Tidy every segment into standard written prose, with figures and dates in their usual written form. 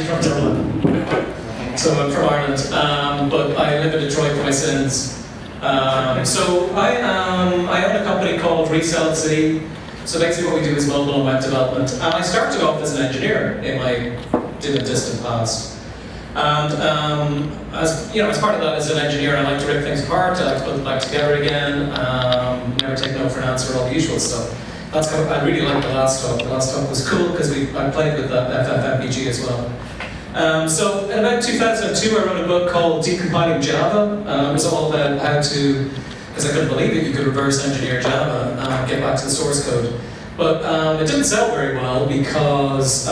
actually from Dublin, so I'm from Ireland, but I live in Detroit for my sins. So I own a company called Resell City. So basically what we do is mobile and web development. And I started off as an engineer in my distant past. And as part of that, as an engineer, I like to rip things apart, I like to put them back together again, never take no for an answer, all the usual stuff. I really liked the last talk. The last talk was cool because I played with that FFmpeg as well. So in about 2002, I wrote a book called Decompiling Java. It was all about how to, because I couldn't believe it, you could reverse engineer Java and get back to the source code. But it didn't sell very well because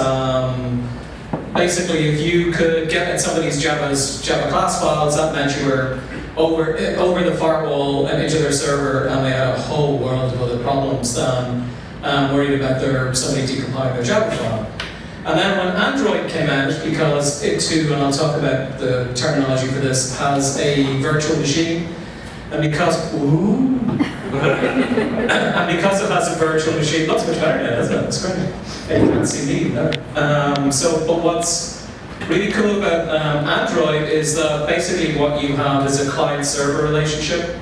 basically if you could get at somebody's Java class files, that meant you were over the firewall and into their server, and they had a whole world of other problems than worried about somebody decompiling their Java file. And then when Android came out, because it too, and I'll talk about the terminology for this, has a virtual machine, and because it has a virtual machine, looks much better now, doesn't it? It's great. And you can't see me there. But what's really cool about Android is that basically what you have is a client-server relationship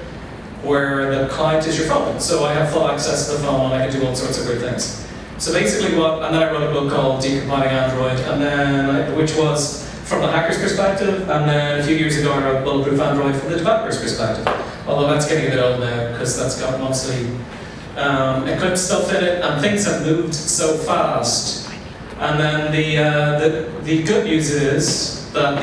where the client is your phone. So I have full access to the phone and I can do all sorts of weird things. So basically and then I wrote a book called Decompiling Android, and then which was from the hacker's perspective, and then a few years ago I wrote Bulletproof Android from the developer's perspective. Although that's getting a bit old now because that's got mostly encrypted stuff in it, and things have moved so fast. And then the good news is that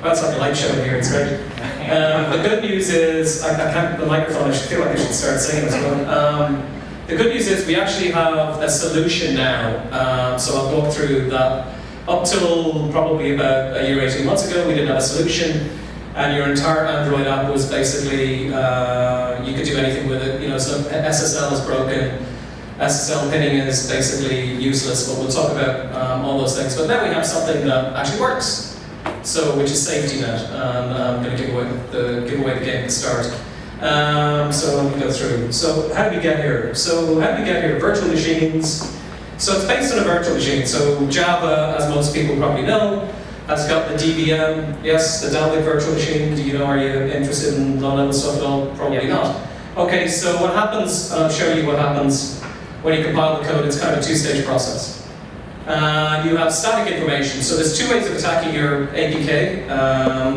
that's like a light show here, it's great. The good news is, I can't, the microphone, I feel like I should start singing as well. The good news is we actually have a solution now, so I'll walk through that. Up till probably about a year, 18 months ago, we didn't have a solution, and your entire Android app was basically, you could do anything with it. So SSL is broken, SSL pinning is basically useless, but we'll talk about all those things. But now we have something that actually works, which is safety net, and I'm going to give away the game at the start. So let me go through. So how did we get here? Virtual machines. So it's based on a virtual machine. So Java, as most people probably know, has got the DVM. Yes, the Dalvik virtual machine. Do you know? Are you interested in low-level stuff at all? Probably not. Okay, so what happens? I'll show you what happens when you compile the code. It's kind of a two-stage process. You have static information. So there's two ways of attacking your APK.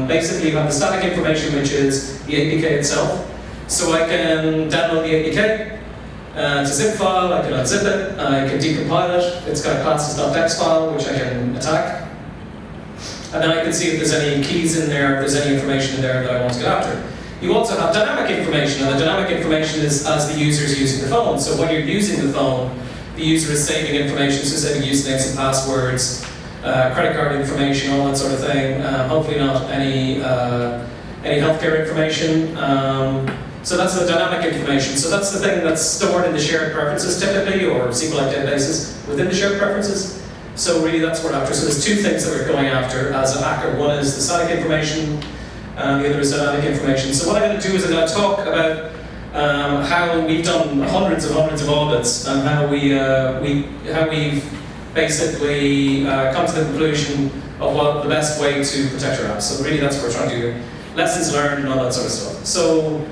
Basically, you have the static information, which is the APK itself. So I can download the APK. It's a zip file, I can unzip it, I can decompile it. It's got a classes.dex file, which I can attack. And then I can see if there's any keys in there, if there's any information in there that I want to get after. You also have dynamic information, and the dynamic information is as the user is using the phone. So when you're using the phone, the user is saving information, so saving usernames and passwords, credit card information, all that sort of thing. Hopefully not any healthcare information. So that's the dynamic information. So that's the thing that's stored in the shared preferences typically, or SQLite databases within the shared preferences. So really that's what we're after. So there's two things that we're going after as a hacker. One is the static information, and the other is dynamic information. So what I'm going to do is I'm going to talk about how we've done hundreds of audits, and how we've basically come to the conclusion of what the best way to protect our apps. So really that's what we're trying to do. Lessons learned and all that sort of stuff. So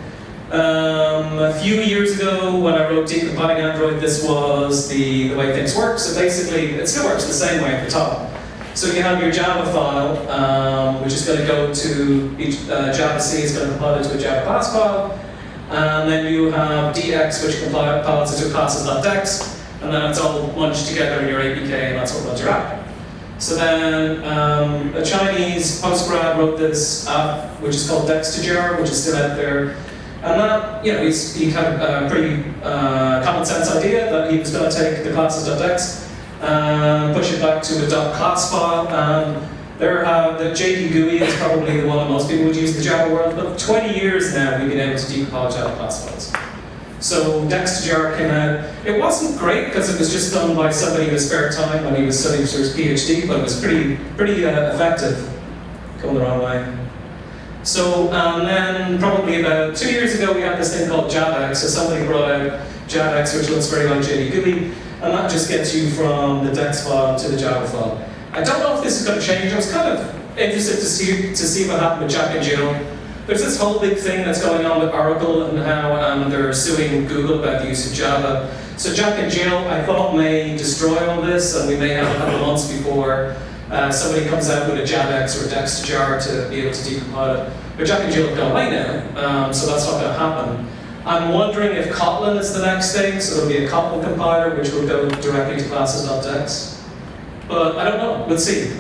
a few years ago when I wrote Decompiling Android, this was the way things work. So basically it still works the same way at the top. So you have your Java file, which is going to go to Java C, is going to compile it to a Java class file. And then you have DX, which compiles it to classes.dex, and then it's all bunched together in your APK, and that's what runs your app. So then a Chinese postgrad wrote this app, which is called Dex2Jar, which is still out there. And that, he had a pretty common sense idea that he was going to take the classes.dex and push it back to a .class file. And the JD GUI is probably the one that most people would use in the Java world, but 20 years now we've been able to decompile Java class files. So Dex2Jar came out. It wasn't great because it was just done by somebody in his spare time when he was studying for his PhD, but it was pretty effective. Going the wrong way. So then probably about 2 years ago we had this thing called JAVX. So somebody brought out JAVX, which looks very like JD GUI, and that just gets you from the Dex file to the Java file. I don't know if this is going to change. I was kind of interested to see what happened with Jack and Jill. There's this whole big thing that's going on with Oracle and how they're suing Google about the use of Java. So Jack and Jill, I thought, may destroy all this, and we may have a couple of months before somebody comes out with a JAVX or a DexJar to be able to decompile it. But Jack and Jill have gone away now, so that's not going to happen. I'm wondering if Kotlin is the next thing, so there'll be a Kotlin compiler which will go directly to classes.dex. But I don't know, we'll see.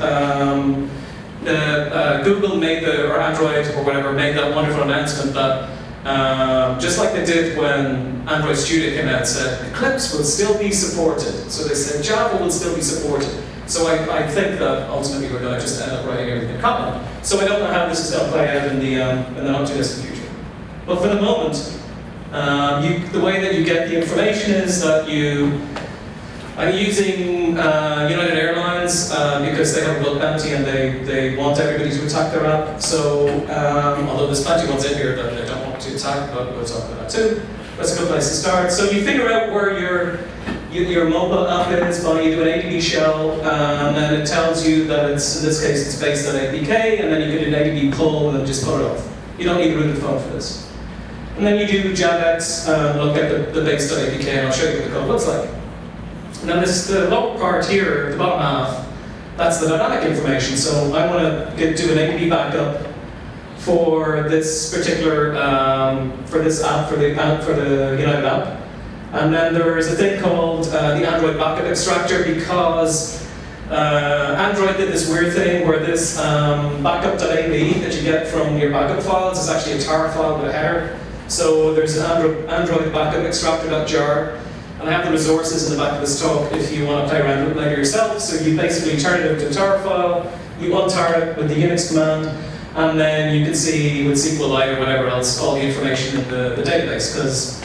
Google made or Android or whatever, made that wonderful announcement that just like they did when Android Studio came out, said Eclipse will still be supported. So they said Java will still be supported. So I think that ultimately we're going to just end up writing everything in Kotlin. So I don't know how this is going to play out in the not too distant future. But for the moment, the way that you get the information is that I'm using United Airlines because they have a bug bounty and they want everybody to attack their app. So, although there's plenty of ones in here that they don't want to attack, but we'll talk about that too. That's a good place to start. So you figure out where your mobile app is by you do an ADB shell, and then it tells you that in this case it's based on APK, and then you can do an ADB pull and just pull it off. You don't need a rooted phone for this. And then you do JAVX, look at the base.apk, and I'll show you what the code looks like. And then this the lower part here, the bottom half, that's the dynamic information. So I want to do an APK backup for this particular for this app, for the United app. And then there is a thing called the Android backup extractor, because Android did this weird thing where this backup.ab that you get from your backup files is actually a tar file with a header. So there's an Android backup extractor.jar. And I have the resources in the back of this talk if you want to play around with it later yourself. So you basically turn it into a tar file, you untar it with the Unix command, and then you can see with SQLite or whatever else all the information in the database. Because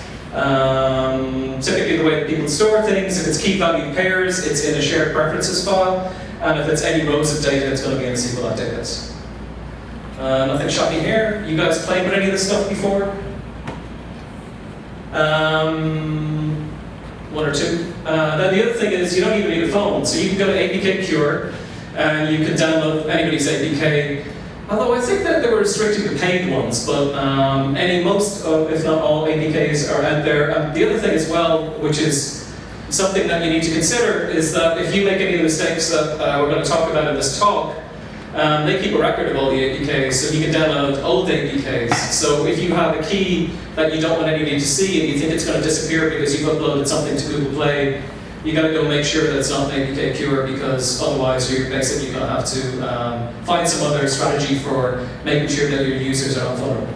typically the way that people store things, if it's key value pairs, it's in a shared preferences file, and if it's any rows of data, it's going to be in a SQLite database. Nothing shocking here. You guys played with any of this stuff before? One or two. Then the other thing is you don't even need a phone. So you can go to APK Cure and you can download anybody's APK. Although I think that they were restricted to paid ones, but most, if not all, APKs are out there. And the other thing as well, which is something that you need to consider, is that if you make any of the mistakes that we're going to talk about in this talk, they keep a record of all the APKs, so you can download old APKs. So if you have a key that you don't want anybody to see and you think it's going to disappear because you've uploaded something to Google Play, you got to go make sure that it's not an APK cure, because otherwise you're basically going to have to find some other strategy for making sure that your users are unvulnerable.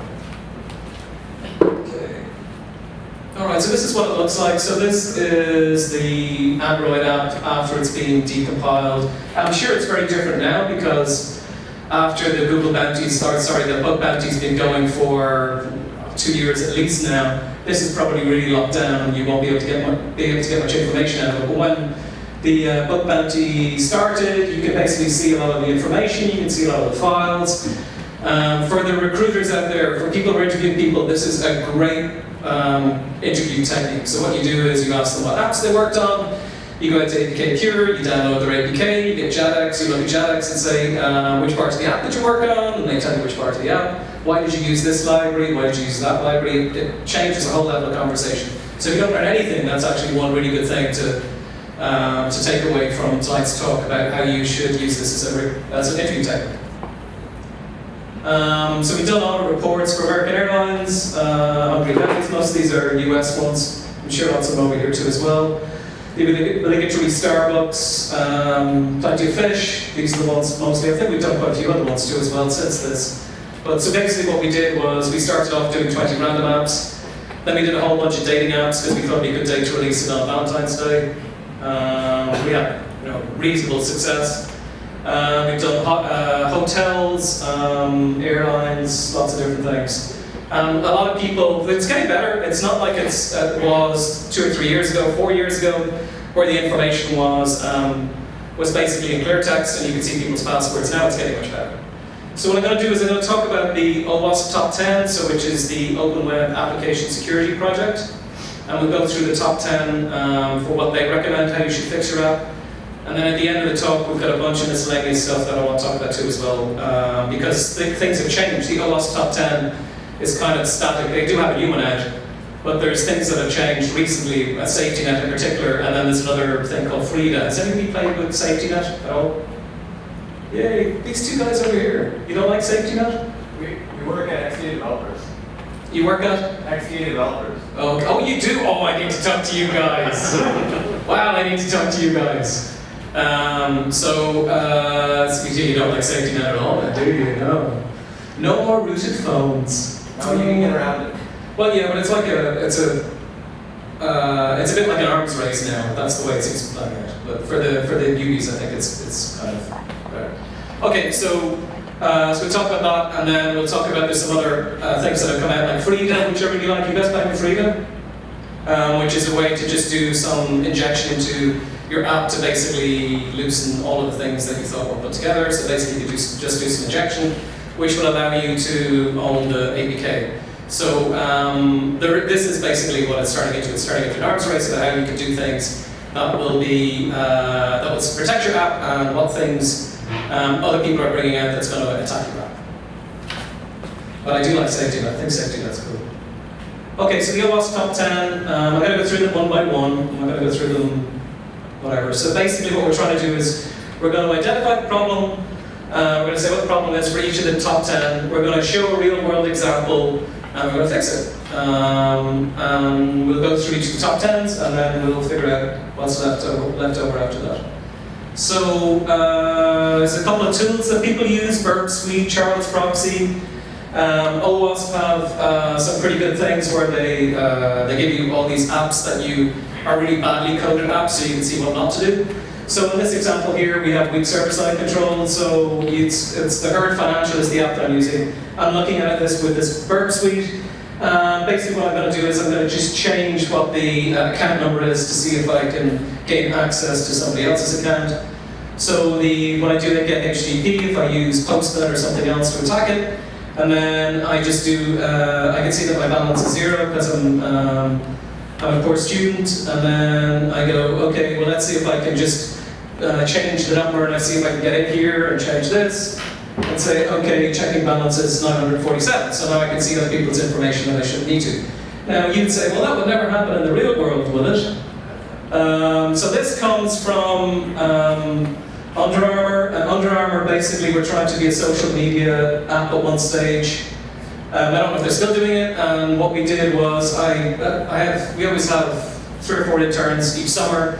Okay. Alright, so this is what it looks like. So this is the Android app after it's being decompiled. I'm sure it's very different now because after the Google bounties, the bug bounty's been going for 2 years at least now. This is probably really locked down and you won't be able to get much information out of it. But when the bug bounty started, you can basically see a lot of the information, you can see a lot of the files. For the recruiters out there, for people who are interviewing people, this is a great interview technique. So what you do is you ask them what apps they worked on, you go out to APK Cure, you download their APK, you get JAVX, you look at JAVX and say which part of the app did you work on, and they tell you which part of the app. Why did you use this library? Why did you use that library? It changes the whole level of conversation. So if you don't learn anything, that's actually one really good thing to take away from tonight's talk about how you should use this as an interview technique. So we've done audit reports for American Airlines, most of these are US ones. I'm sure lots of them over here too as well. The obligatory Starbucks, plenty of fish. These are the ones mostly. I think we've done quite a few other ones too as well since this. But so basically what we did was we started off doing 20 random apps. Then we did a whole bunch of dating apps because we thought it'd be a good day to release it on Valentine's Day. We had reasonable success. We've done hotels, airlines, lots of different things. A lot of people, it's getting better. It's not like it was 2 or 3 years ago, 4 years ago, where the information was basically in clear text and you can see people's passwords. Now it's getting much better. So what I'm going to do is I'm going to talk about the OWASP Top 10, which is the Open Web Application Security Project. And we'll go through the top 10 for what they recommend, how you should fix your app. And then at the end of the talk, we've got a bunch of miscellaneous stuff that I want to talk about too as well, because things have changed. The OWASP top 10 is kind of static. They do have a human edge, but there's things that have changed recently, a safety net in particular, and then there's another thing called Frida. Has anybody played with safety net at all? Yay, these two guys over here. You don't like safety net? We work at XDA developers. You work at? XDA developers. Oh, you do? Oh, I need to talk to you guys. Wow, I need to talk to you guys. So you don't like safety net at all, do you? No. No more rooted phones. No, you can get around it. Well, yeah, but it's a bit like an arms race now. That's the way it seems to be playing out. But for the newbies, I think it's kind of better. Okay, so we'll talk about that, and then we'll talk about there's some other things that have come out, like Frida, which I really like. You guys playing with Frida? Which is a way to just do some injection into your app to basically loosen all of the things that you thought were put together. So basically, you just do some injection, which will allow you to own the APK. So this is basically what it's starting into. It's starting into an arms race about how you can do things that will be that will protect your app and what things other people are bringing out that's going to attack your app. But I do like safety net. I think safety net's cool. Okay, so the OWASP top 10. I'm going to go through them one by one. I'm going to go through them whatever. So basically, what we're trying to do is we're going to identify the problem. We're going to say what the problem is for each of the top 10. We're going to show a real-world example, and we're going to fix it. And we'll go through each of the top 10s, and then we'll figure out what's left over after that. So there's a couple of tools that people use: Burp Suite, Charles Proxy. OWASP have some pretty good things where they give you all these apps that you are really badly coded apps, so you can see what not to do. So in this example here, we have weak server-side control. So it's the Herd Financial is the app that I'm using. I'm looking at this with this Burp Suite. Basically what I'm going to do is I'm going to just change what the account number is to see if I can gain access to somebody else's account. So when I do get HTTP, if I use Postman or something else to attack it, and then I just do, I can see that my balance is 0 because I'm a poor student, and then I go, okay, well let's see if I can just change the number, and I see if I can get in here and change this, and say, okay, checking balance is 947, so now I can see other people's information that I shouldn't need to. Now you'd say, well that would never happen in the real world, will it? So this comes from Under Armour, and Under Armour basically were trying to be a social media app at one stage. I don't know if they're still doing it, and what we did was we always have 3 or 4 interns each summer,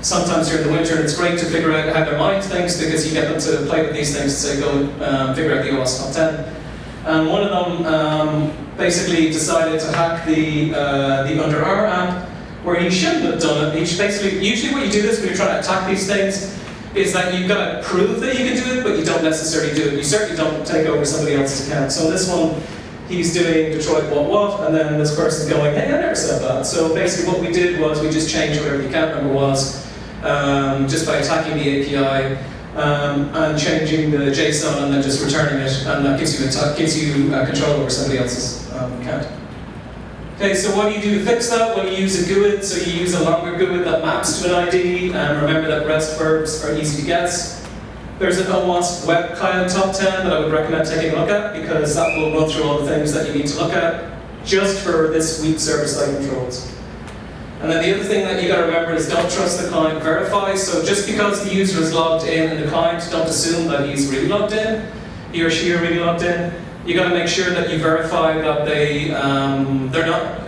sometimes during the winter, and it's great to figure out how their mind thinks because you get them to play with these things and say, go figure out the OWASP top 10. And one of them basically decided to hack the Under Armour app, where he shouldn't have done it. Usually what you do is when you're trying to attack these things, is that you've got to prove that you can do it, but you don't necessarily do it. You certainly don't take over somebody else's account. So this one, he's doing Detroit what, and then this person's going, hey, I never said that. So basically what we did was we just changed whatever the account number was, just by attacking the API, and changing the JSON and then just returning it, and that gives you control over somebody else's account. Okay, so what do you do to fix that? Well, you use a GUID, so you use a longer GUID that maps to an ID, and remember that REST verbs are easy to guess. There's an OWASP web client top 10 that I would recommend taking a look at, because that will run through all the things that you need to look at, just for this weak server-side controls. And then the other thing that you got to remember is don't trust the client verify, so just because the user is logged in the client, don't assume that he's really logged in, he or she are really logged in. You got to make sure that you verify that they're not,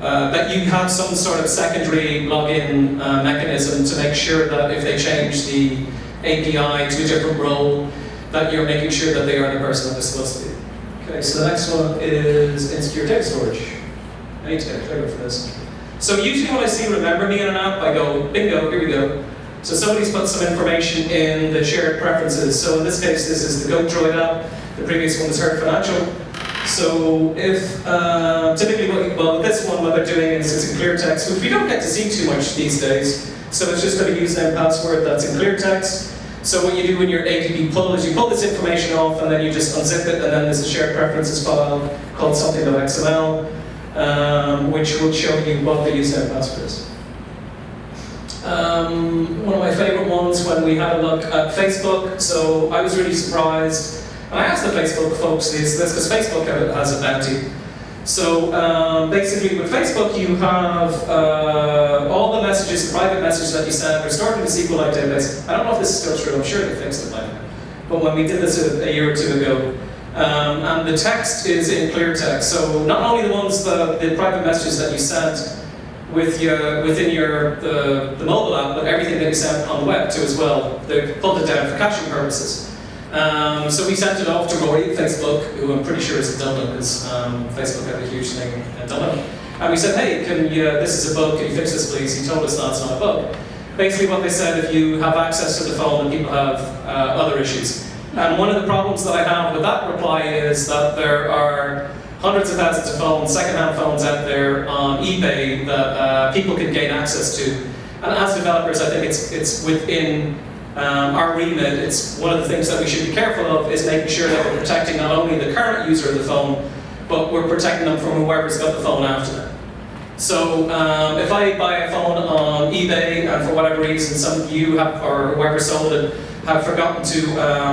that you have some sort of secondary login mechanism to make sure that if they change the API to a different role, that you're making sure that they are the person that they're supposed to be. Okay, so the next one is insecure data storage. I need to get a trigger for this. So usually when I see remember me in an app, I go, bingo, here we go. So somebody's put some information in the shared preferences. So in this case, this is the GoDroid app. The previous one was Herd Financial. So if, typically, with this one, what they're doing is it's in clear text, which we don't get to see too much these days. So it's just got a username and password that's in clear text. So what you do when your ADB pull is you pull this information off, and then you just unzip it, and then there's a shared preferences file called something.xml, which will show you what the username and password is. one of my favorite ones when we had a look at Facebook. So I was really surprised. And I asked the Facebook folks this because Facebook has a bounty. So basically with Facebook you have all the messages, the private messages that you send are stored in a SQLite database. I don't know if this is still true, I'm sure they fixed it by now. But when we did this a year or two ago, and the text is in clear text. So not only the ones, the private messages that you send within the mobile app, but everything that you send on the web too as well. They've pulled it down for caching purposes. So we sent it off to Rory at Facebook, who I'm pretty sure is in Dublin, because Facebook had a huge thing in Dublin. And we said, hey, this is a bug, can you fix this please? He told us no, it's not a bug. Basically what they said, if you have access to the phone and people have other issues. And one of the problems that I have with that reply is that there are hundreds of thousands of phones, second-hand phones out there on eBay that people can gain access to. And as developers, I think it's within our remit. It's one of the things that we should be careful of is making sure that we're protecting not only the current user of the phone, but we're protecting them from whoever's got the phone after them. So if I buy a phone on eBay and for whatever reason some of you have, or whoever sold it, have forgotten to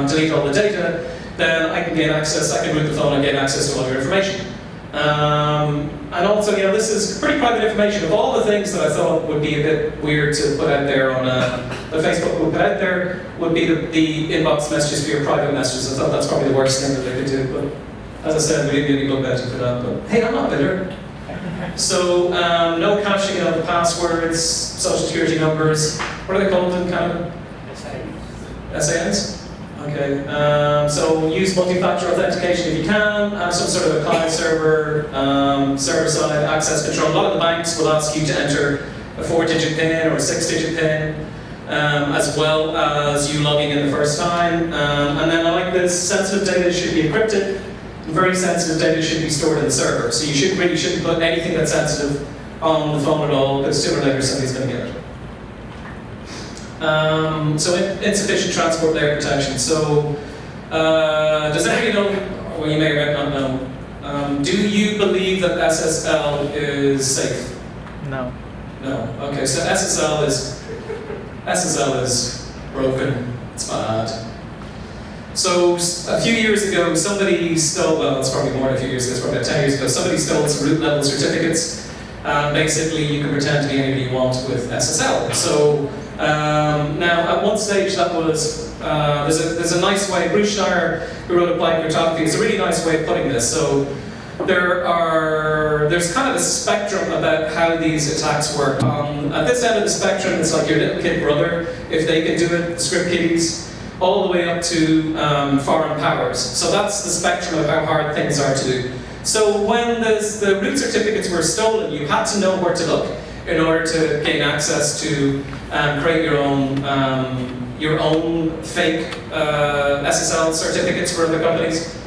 delete all the data, then I can gain access, I can root the phone and gain access to all your information. And also, this is pretty private information. Of all the things that I thought would be a bit weird to put out there on the Facebook would put out there, would be the inbox messages for your private messages. I thought that's probably the worst thing that they could do, but as I said, we didn't get any bug bounty for that, but hey, I'm not bitter. So, no caching of the passwords, social security numbers, what are they called in Canada? SANs? Okay, so use multi-factor authentication if you can, have some sort of a client-server, server-side access control. A lot of the banks will ask you to enter a 4-digit PIN or a 6-digit PIN, as well as you logging in the first time. And then I like this, sensitive data should be encrypted, and very sensitive data should be stored in the server. So you really shouldn't put anything that's sensitive on the phone at all, because sooner or later somebody's going to get it. So insufficient transport layer protection. So does anybody know, well you may or may not know, do you believe that SSL is safe? No. No. Okay, so SSL is broken, it's bad. So a few years ago somebody stole, well it's probably more than a few years ago, it's probably about 10 years ago, somebody stole some root level certificates. Basically you can pretend to be anybody you want with SSL. So now, at one stage, that was there's a nice way. Bruce Schneier, who wrote Applied Cryptography, is a really nice way of putting this. So there's kind of a spectrum about how these attacks work. At this end of the spectrum, it's like your little kid brother, if they can do it, the script kiddies, all the way up to foreign powers. So that's the spectrum of how hard things are to do. So when the root certificates were stolen, you had to know where to look in order to gain access to create your own fake SSL certificates for other companies.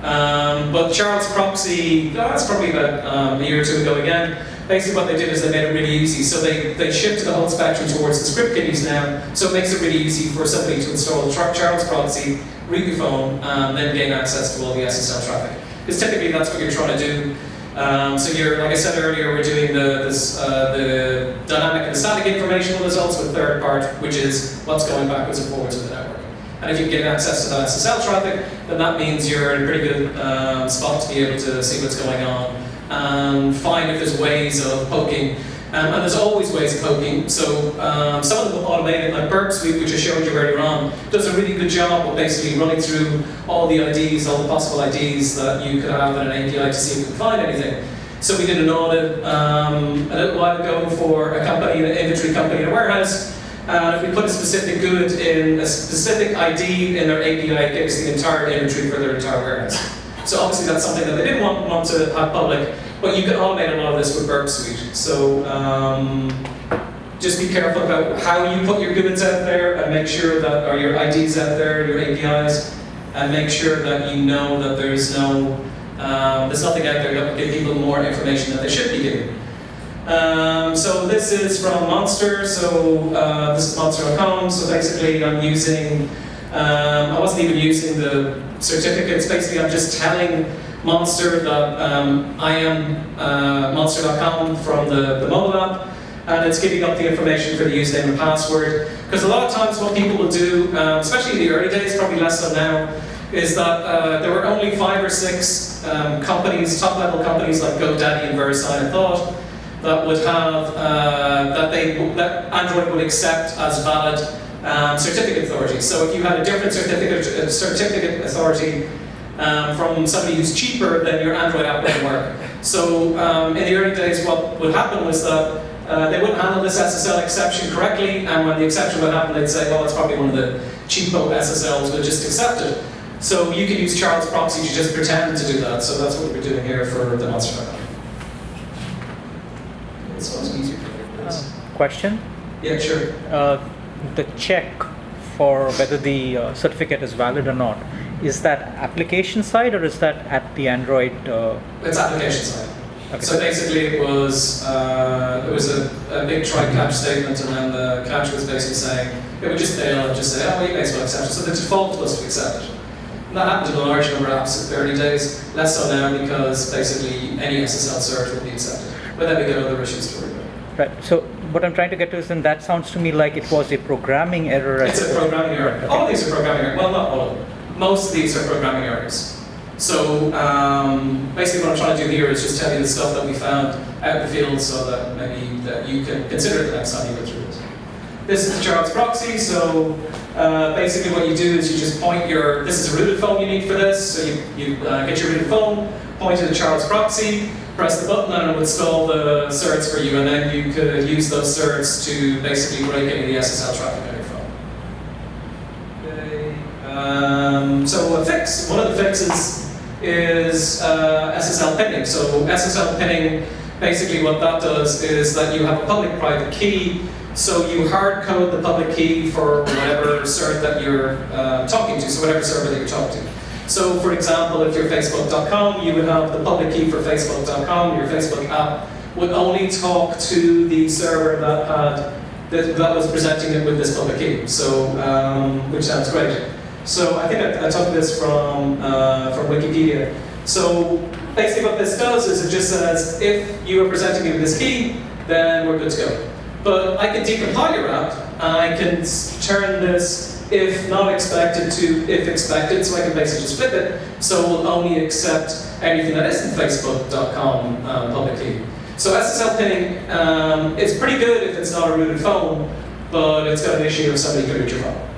But Charles Proxy, that's probably about a year or two ago again, basically what they did is they made it really easy. So they shifted the whole spectrum towards the script kiddies now, so it makes it really easy for somebody to install Charles Proxy, root your phone, and then gain access to all the SSL traffic. Because typically that's what you're trying to do. So like I said earlier, we're doing the dynamic and static information, well, there's also a third part, which is what's going backwards and forwards in the network. And if you get access to that SSL traffic, then that means you're in a pretty good spot to be able to see what's going on and find if there's ways of poking. And there's always ways of poking. So some of them automated, like Burp Suite, which I showed you earlier on, does a really good job of basically running through all the IDs, all the possible IDs that you could have in an API to see if you can find anything. So we did an audit a little while ago for a company, an inventory company in a warehouse. And if we put a specific good in a specific ID in their API, it gives the entire inventory for their entire warehouse. So obviously that's something that they didn't want to have public, but you can automate a lot of this with Burp Suite. So just be careful about how you put your goods out there and make sure that, or your IDs out there, your APIs, and make sure that you know that there's nothing out there that will give people more information than they should be given. So this is from Monster, so this is monster.com, so basically I'm using, I wasn't even using the certificates, basically I'm just telling Monster that I am monster.com from the mobile app, and it's giving up the information for the username and password. Because a lot of times what people will do, especially in the early days, probably less so now, is that there were only 5 or 6 companies, top-level companies like GoDaddy and VeriSign, I thought, that would have that Android would accept as valid certificate authority. So if you had a different certificate authority from somebody who's cheaper, then your Android app wouldn't work. So in the early days, what would happen was that they wouldn't handle this SSL exception correctly, and when the exception would happen, they'd say, well, it's probably one of the cheapo SSLs, we'll just accept it. So you can use Charles Proxy to just pretend to do that. So that's what we're doing here for the monster. It's always easier for question? Yeah, sure. The check for whether the certificate is valid or not, is that application side or is that at the Android? It's application side. Okay. So basically it was a big try catch statement, and then the catch was basically saying, it would just fail and just say, oh, you may as well accept it. So the default was to accept it. And that happened in a large number of apps in the early days, less so now because basically any SSL cert would be accepted. But then we get other issues to worry about. Right. So what I'm trying to get to is, then that sounds to me like it was a programming error. It's a programming error. Okay. All of these are programming errors. Well, not all of them. Most of these are programming errors. So basically what I'm trying to do here is just tell you the stuff that we found out in the field so that maybe that you can consider it the next time you go through this. This is the Charles Proxy. So basically what you do is you just point your, this is a rooted phone you need for this. So you get your rooted phone, point to the Charles Proxy, press the button and it will install the certs for you, and then you could use those certs to basically break any of the SSL traffic on your phone. Okay. So a fix, one of the fixes is SSL pinning. So SSL pinning, basically what that does is that you have a public-private key, so you hard code the public key for whatever cert that you're talking to, so whatever server that you're talking to. So for example, if you're Facebook.com, you would have the public key for Facebook.com. Your Facebook app would only talk to the server that was presenting it with this public key. So, which sounds great. So I think I took this from Wikipedia. So basically what this does is it just says, if you are presenting me with this key, then we're good to go. But I can decompile your app, and I can turn this if not expected to if expected, so I can basically just flip it, so we'll only accept anything that isn't Facebook.com public key. So SSL pinning is pretty good if it's not a rooted phone, but it's got an issue if somebody could root your phone.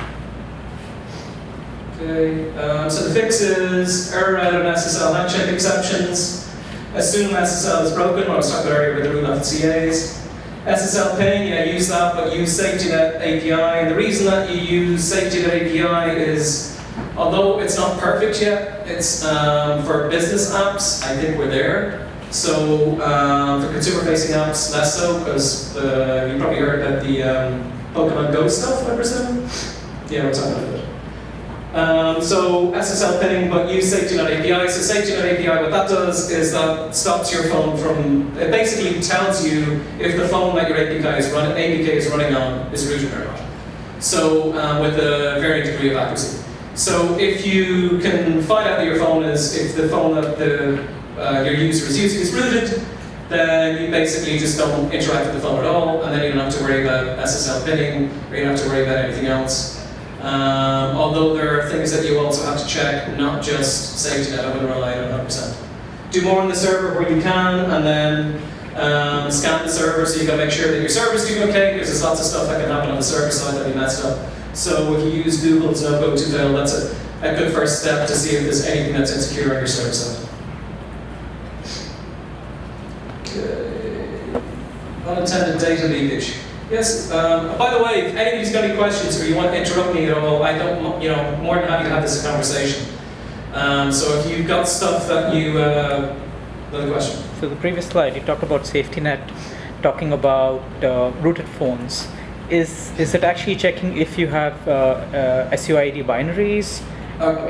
Okay, so the fix is error out of SSL handshake exceptions. Assume SSL is broken, what I was talking about earlier with the root of CAs. SSL pinning, yeah, use that, but use SafetyNet API. And the reason that you use SafetyNet API is, although it's not perfect yet, it's for business apps, I think we're there. So for consumer-facing apps, less so, because you probably heard about the Pokemon Go stuff, I presume? Yeah, we're talking about it. So SSL pinning, but use SafetyNet API. So SafetyNet API, what that does is that stops your phone from, it basically tells you if the phone that your APK is running on is rooted or not. So with a varying degree of accuracy. So if you can find out that your phone is, if the phone that your user is using is rooted, then you basically just don't interact with the phone at all, and then you don't have to worry about SSL pinning, or you don't have to worry about anything else. Although there are things that you also have to check, not just SafetyNet, I wouldn't rely on 100%. Do more on the server where you can, and then scan the server, so you gotta make sure that your server's doing okay, because there's lots of stuff that can happen on the server side that be messed up. So if you use Google's no-go-to-fail, that's a good first step to see if there's anything that's insecure on your server side. Okay. Unintended data leakage. Yes, by the way, if anybody's got any questions or you want to interrupt me at all, I don't, more than happy to have this conversation. So if you've got stuff that you, another question. So the previous slide, you talked about SafetyNet, talking about rooted phones. Is it actually checking if you have SUID binaries?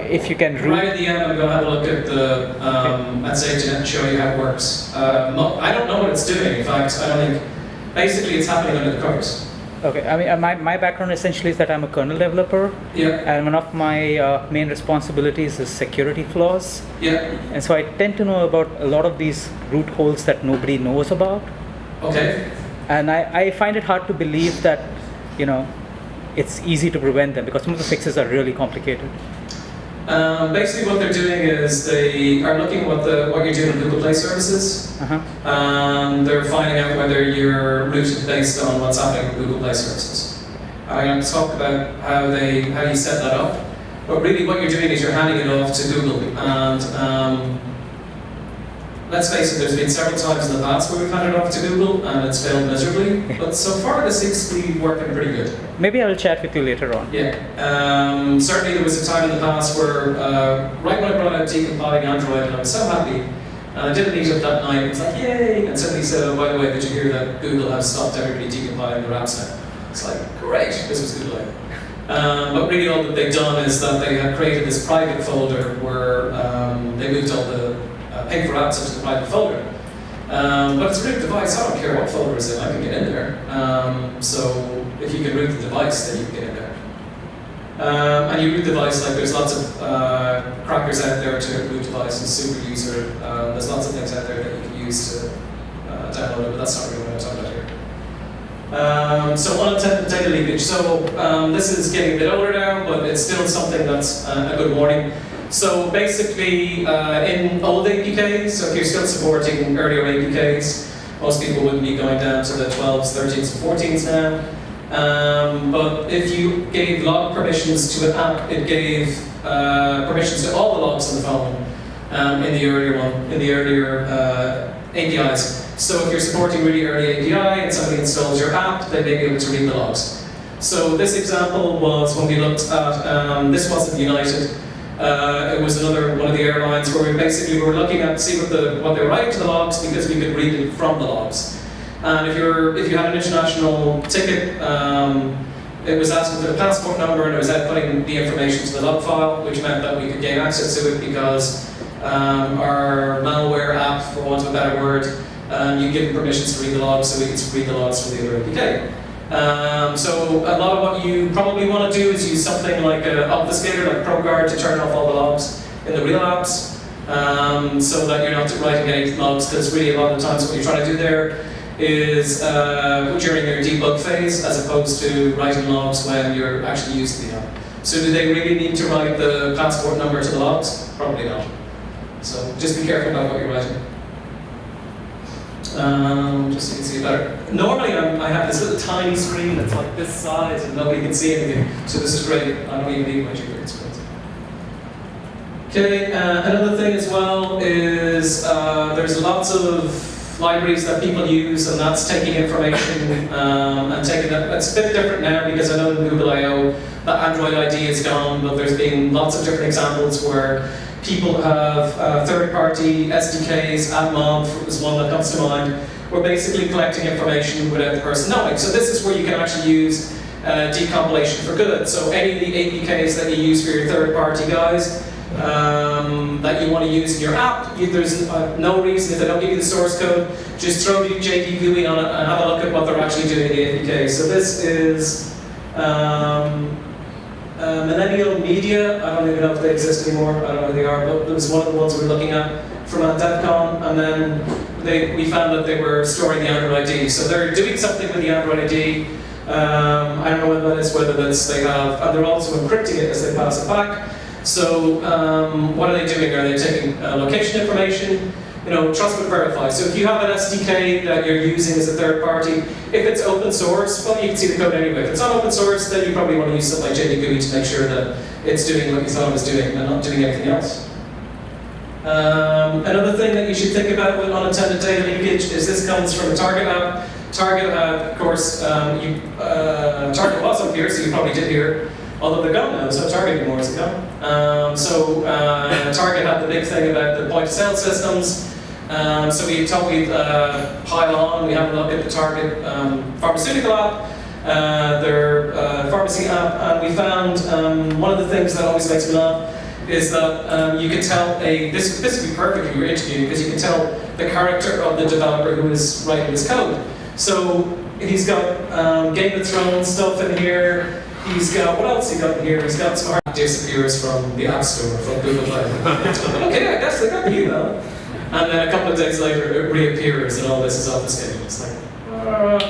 If you can root? Right at the end, I'm going to have a look at the at SafetyNet and show you how it works. I don't know what it's doing. In fact, I don't think. Basically, it's happening under the covers. Okay, I mean, my background essentially is that I'm a kernel developer. Yeah. And one of my main responsibilities is security flaws. Yeah. And so I tend to know about a lot of these root holes that nobody knows about. Okay. And I find it hard to believe that, it's easy to prevent them because some of the fixes are really complicated. Basically, what they're doing is they are looking at what you're doing in Google Play services, and they're finding out whether you're rooted based on what's happening in Google Play services. I'm going to talk about how you set that up, but really what you're doing is you're handing it off to Google. And let's face it, there's been several times in the past where we've handed it off to Google and it's failed miserably, but so far this seems to be working pretty good. Maybe I'll chat with you later on. Yeah. Certainly there was a time in the past where, right when I brought out decompiling Android, and I was so happy, and I did a meetup that night, it was like, yay! And somebody said, oh, by the way, did you hear that Google has stopped everybody decompiling their apps now? It's like, great, this was Google. But really all that they've done is that they have created this private folder where they moved all the pay for apps into the private folder. But it's a root device, I don't care what folder it's in, I can get in there. So if you can root the device, then you can get in there. And you root the device, like there's lots of crackers out there to root devices, super user, there's lots of things out there that you can use to download it, but that's not really what I'm talking about here. So unintended data leakage. So this is getting a bit older now, but it's still something that's a good warning. So basically, in old APKs, so if you're still supporting earlier APKs, most people wouldn't be going down to the 12s, 13s, and 14s now. But if you gave log permissions to an app, it gave permissions to all the logs on the phone in the earlier APIs. So if you're supporting really early API and somebody installs your app, they may be able to read the logs. So this example was when we looked at, this wasn't United, it was another one of the airlines where we basically were looking at to see what they were writing to the logs because we could read it from the logs. And if you had an international ticket, it was asking for the passport number and it was outputting the information to the log file, which meant that we could gain access to it because our malware app, for want of a better word, you give them permissions to read the logs, so we could read the logs from the other APK. So a lot of what you probably want to do is use something like an obfuscator, like ProGuard, to turn off all the logs in the real apps, so that you're not writing any logs, because really a lot of the times what you're trying to do there is during your debug phase, as opposed to writing logs when you're actually using the app. So do they really need to write the passport number to the logs? Probably not. So just be careful about what you're writing. Just so you can see it better. Normally I have this little tiny screen that's like this size and nobody can see anything. So this is great. I don't even need my keyboard screen. Okay, another thing as well is there's lots of libraries that people use, and that's taking information and taking that. It's a bit different now because I know in Google I/O that Android ID is gone, but there's been lots of different examples where people have third-party SDKs, AdMob is one that comes to mind. We're basically collecting information without the person knowing. So this is where you can actually use decompilation for good. So any of the APKs that you use for your third-party guys that you want to use in your app, there's no reason, if they don't give you the source code, just throw the JD GUI on it and have a look at what they're actually doing in the APK. So this is Millennial Media. I don't even know if they exist anymore. I don't know who they are, but it was one of the ones we were looking at from DevCon, and then we found that they were storing the Android ID. So they're doing something with the Android ID. I don't know what that is, whether that's they have, and they're also encrypting it as they pass it back. So what are they doing? Are they taking location information? Trust but verify. So if you have an SDK that you're using as a third party, if it's open source, well, you can see the code anyway. If it's not open source, then you probably want to use something like JDGUI to make sure that it's doing what you thought it was doing and not doing anything else. Another thing that you should think about with unintended data leakage is this comes from a Target app. Target, of course, Target was up here, so you probably did hear. Although they're gone now, so Target anymore is gone. Target had the big thing about the point-of-sale systems. So we thought we'd pile on. We have a look at the Target pharmaceutical app, their pharmacy app, and we found one of the things that always makes me laugh is that you can tell this would be perfect if you were interviewing, because you can tell the character of the developer who is writing this code. So he's got Game of Thrones stuff in here. He's got, what else he got in here? He's got some art disappears from the App Store, from Google Play. Okay, I guess they got the email. And then a couple of days later it reappears and all this is obfuscated. It's like,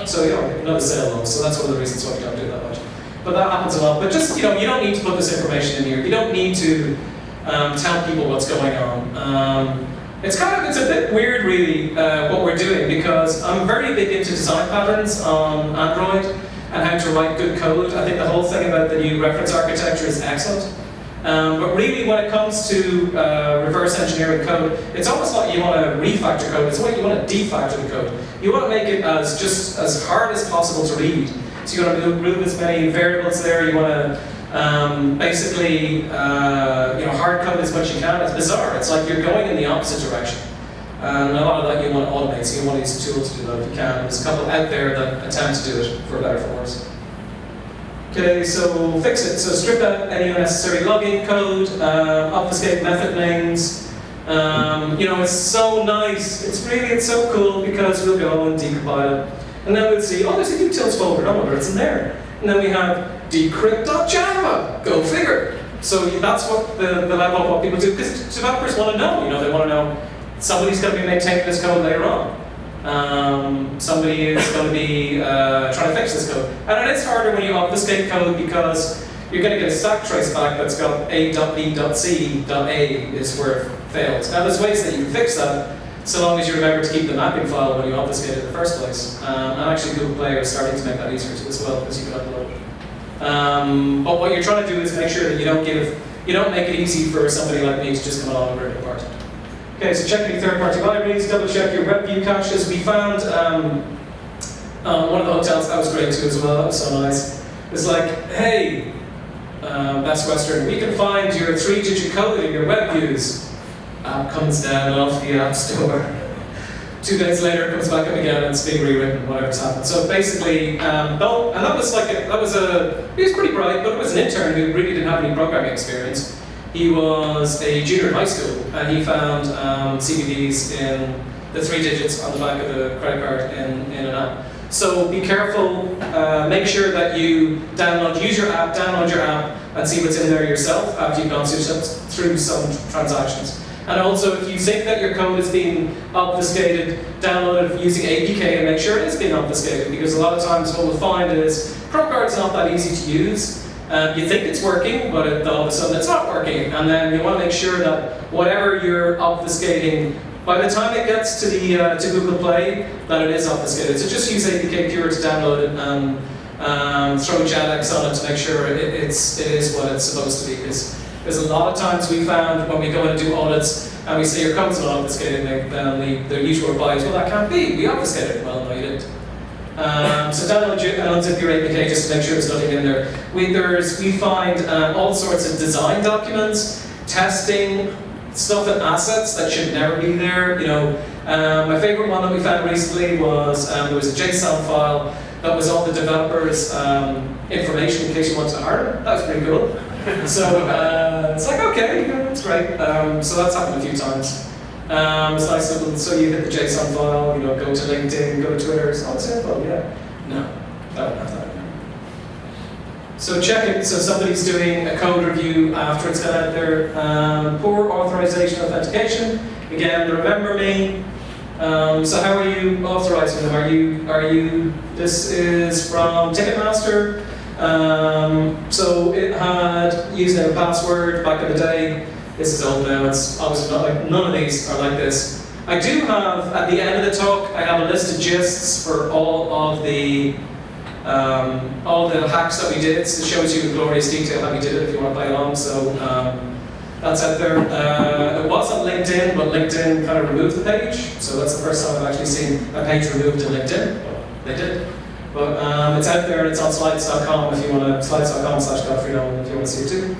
So another sale loss. So that's one of the reasons why we don't do that much. But that happens a lot. But just you don't need to put this information in here. You don't need to tell people what's going on. It's a bit weird really what we're doing, because I'm very big into design patterns on Android and how to write good code. I think the whole thing about the new reference architecture is excellent. But really, when it comes to reverse engineering code, it's almost like you want to refactor code. It's like you want to defactor the code. You want to make it as hard as possible to read. So you want to remove as many variables there. You want to basically hard code as much as you can. It's bizarre. It's like you're going in the opposite direction. And a lot of that you want to automate. So you want to use a tool to do that if you can. There's a couple out there that attempt to do it for better or for worse. Okay, so fix it. So strip out any unnecessary logging code, obfuscate method names. It's so nice. It's so cool, because we'll go and decompile it. And then we'll see, there's a utils folder. No wonder it's in there. And then we have decrypt.java. Go figure. So that's what the level of what people do, because developers want to know. They want to know somebody's going to be maintaining this code later on. Somebody is going to be trying to fix this code. And it is harder when you obfuscate code, because you're going to get a stack trace back that's got a.b.c.a is where it failed. Now there's ways that you can fix that, so long as you remember to keep the mapping file when you obfuscate it in the first place. And actually Google Play is starting to make that easier too as well, because you can upload it. But what you're trying to do is make sure that you don't make it easy for somebody like me to just come along and rip it apart. Okay, so check your third-party libraries, double check your web view caches. We found one of the hotels, that was great too as well, that was so nice. It's like, hey, Best Western, we can find your 3-digit code in your web views. App comes down off the App Store. 2 days later, it comes back up again and it's being rewritten, whatever's happened. So basically, and that was he was pretty bright, but it was an intern who really didn't have any programming experience. He was a junior in high school, and he found CVVs in the 3 digits on the back of the credit card in an app. So be careful, make sure that you use your app, download your app, and see what's in there yourself after you've gone through some transactions. And also, if you think that your code is being obfuscated, download it using APK and make sure it is being obfuscated, because a lot of times what we'll find is ProCard's not that easy to use. You think it's working, but all of a sudden it's not working. And then you want to make sure that whatever you're obfuscating, by the time it gets to to Google Play, that it is obfuscated. So just use APK Pure to download it and throw JADX on it to make sure it is what it's supposed to be. Because a lot of times we found when we go in and do audits and we say your code's not obfuscated, then the usual reply is, well, that can't be. We obfuscated it. Well, no, you didn't. So download and unzip your APK just to make sure there's nothing in there. We find all sorts of design documents, testing, stuff and assets that should never be there. My favorite one that we found recently was there was a JSON file that was all the developers' information in case you want to harden. That was pretty cool. So it's like, okay, that's great. So that's happened a few times. It's nice little, so you hit the JSON file, go to LinkedIn, go to Twitter, it's all the same file, yeah. No, that wouldn't have that. So check it, so somebody's doing a code review after it's got out there. Poor authorization authentication. Again, remember me. So how are you authorizing them? Are you, this is from Ticketmaster. So it had username and password back in the day. This is old now, it's obviously not like, none of these are like this. I do have, at the end of the talk, I have a list of gists for all the hacks that we did. It shows you in glorious detail how we did it if you want to play along. So that's out there. It was on LinkedIn, but LinkedIn kind of removed the page. So that's the first time I've actually seen a page removed in LinkedIn. Well, they did. But it's out there and it's on slides.com if you want to, slides.com/Godfrey Nolan if you want to see it too.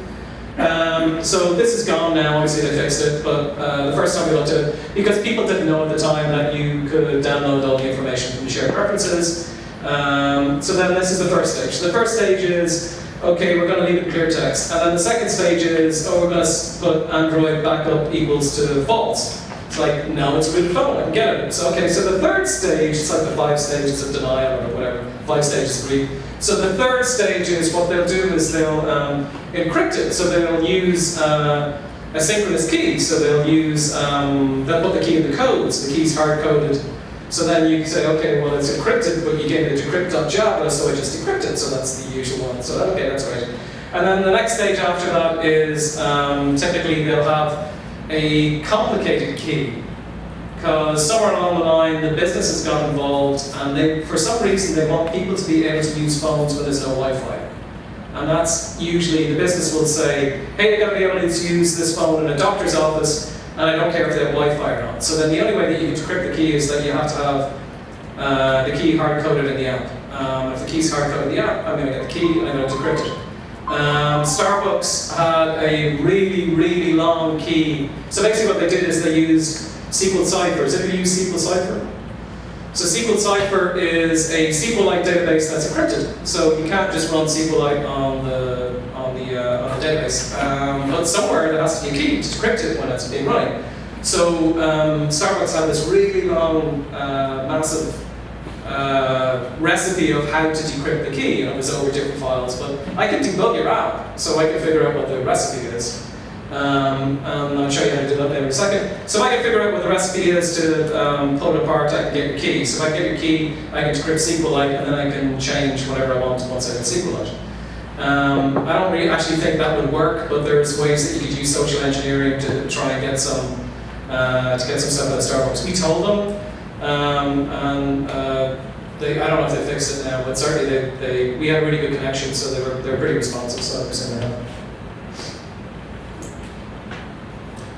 So this is gone now, obviously they fixed it, but the first time we looked at it, because people didn't know at the time that you could download all the information from shared preferences. So then this is the first stage. So the first stage is, okay, we're going to leave it clear text. And then the second stage is, we're going to put Android backup equals to false. It's like, no, it's a rooted phone, I can get it. So okay, so the third stage, it's like the 5 stages of denial or whatever, 5 stages of grief. So the third stage is, what they'll do is they'll encrypt it. So they'll use asynchronous keys. So they'll put the key in the code, so the key's hard-coded. So then you can say, okay, well it's encrypted, but you gave it a decrypt.java, so I just decrypt it, so that's the usual one. So okay, that's great. And then the next stage after that is typically they'll have a complicated key. Because somewhere along the line, the business has got involved, and for some reason they want people to be able to use phones when there's no Wi-Fi. And that's usually, the business will say, hey, you've got to be able to use this phone in a doctor's office, and I don't care if they have Wi-Fi or not. So then the only way that you can decrypt the key is that you have to have the key hard-coded in the app. If the key's hard-coded in the app, I'm going to get the key, and I'm going to decrypt it. Starbucks had a really, really long key. So basically what they did is they used SQL ciphers. Have you used SQL cipher? So SQL cipher is a SQLite database that's encrypted. So you can't just run SQLite on the database. But somewhere there has to be a key to decrypt it when it's being running. So Starbucks had this really long, massive recipe of how to decrypt the key, and it was over different files. But I can debug your app, so I can figure out what the recipe is. And I'll show you how to do that later in a second. So I can figure out what the recipe is to pull it apart, I can get your key. So if I get your key, I can decrypt SQLite, and then I can change whatever I want once I get SQLite. I don't really actually think that would work, but there's ways that you could use social engineering to try and get some stuff out of Starbucks. We told them, I don't know if they fixed it now, but certainly we had a really good connection, so they're pretty responsive, so I presume they have.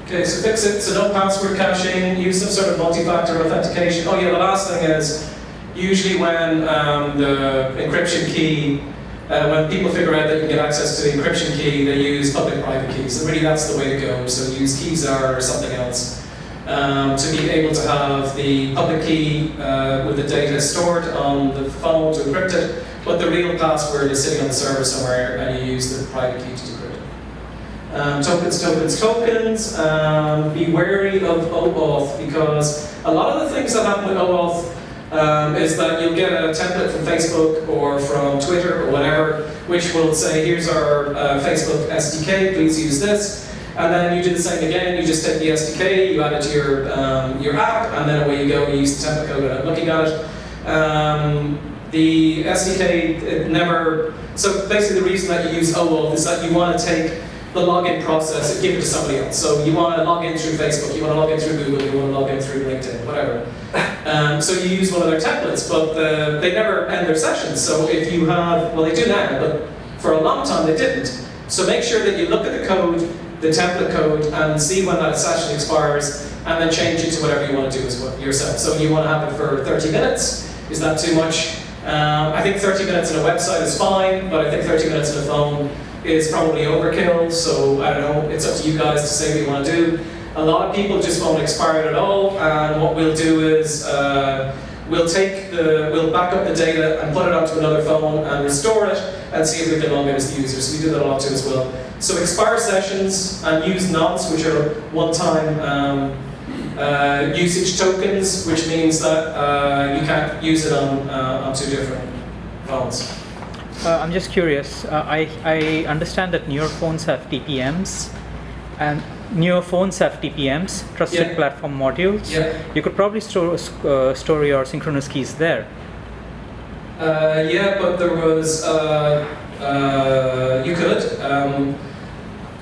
Okay, so fix it, so no password caching, use some sort of multi-factor authentication. Oh yeah, the last thing is, usually when the encryption key, when people figure out that you can get access to the encryption key, they use public-private keys. So really that's the way to go, so use Keysar or something else. To be able to have the public key with the data stored on the phone to encrypt it, but the real password is sitting on the server somewhere, and you use the private key to decrypt it. Tokens. Be wary of OAuth, because a lot of the things that happen with OAuth is that you'll get a template from Facebook or from Twitter or whatever, which will say, here's our Facebook SDK, please use this. And then you do the same again, you just take the SDK, you add it to your app, and then away you go, you use the template code without looking at it. The SDK, it never, so basically the reason that you use OAuth is that you want to take the login process and give it to somebody else. So you want to log in through Facebook, you want to log in through Google, you want to log in through LinkedIn, whatever. So you use one of their templates, but they never end their sessions. So if you have, well they do now, but for a long time they didn't. So make sure that you look at the code, the template code, and see when that session expires, and then change it to whatever you want to do yourself. So you want to have it for 30 minutes, is that too much? I think 30 minutes on a website is fine, but I think 30 minutes on a phone is probably overkill, so I don't know, it's up to you guys to say what you want to do. A lot of people just won't expire it at all, and what we'll do is we'll back up the data and put it onto another phone and restore it and see if we can log in as the user. So we do that a lot too as well. So expire sessions and use nonce, which are one-time usage tokens, which means that you can't use it on two different phones. I'm just curious. I understand that newer phones have TPMs, and trusted platform modules. Yeah. You could probably store your synchronous keys there. Yeah, but there was you could.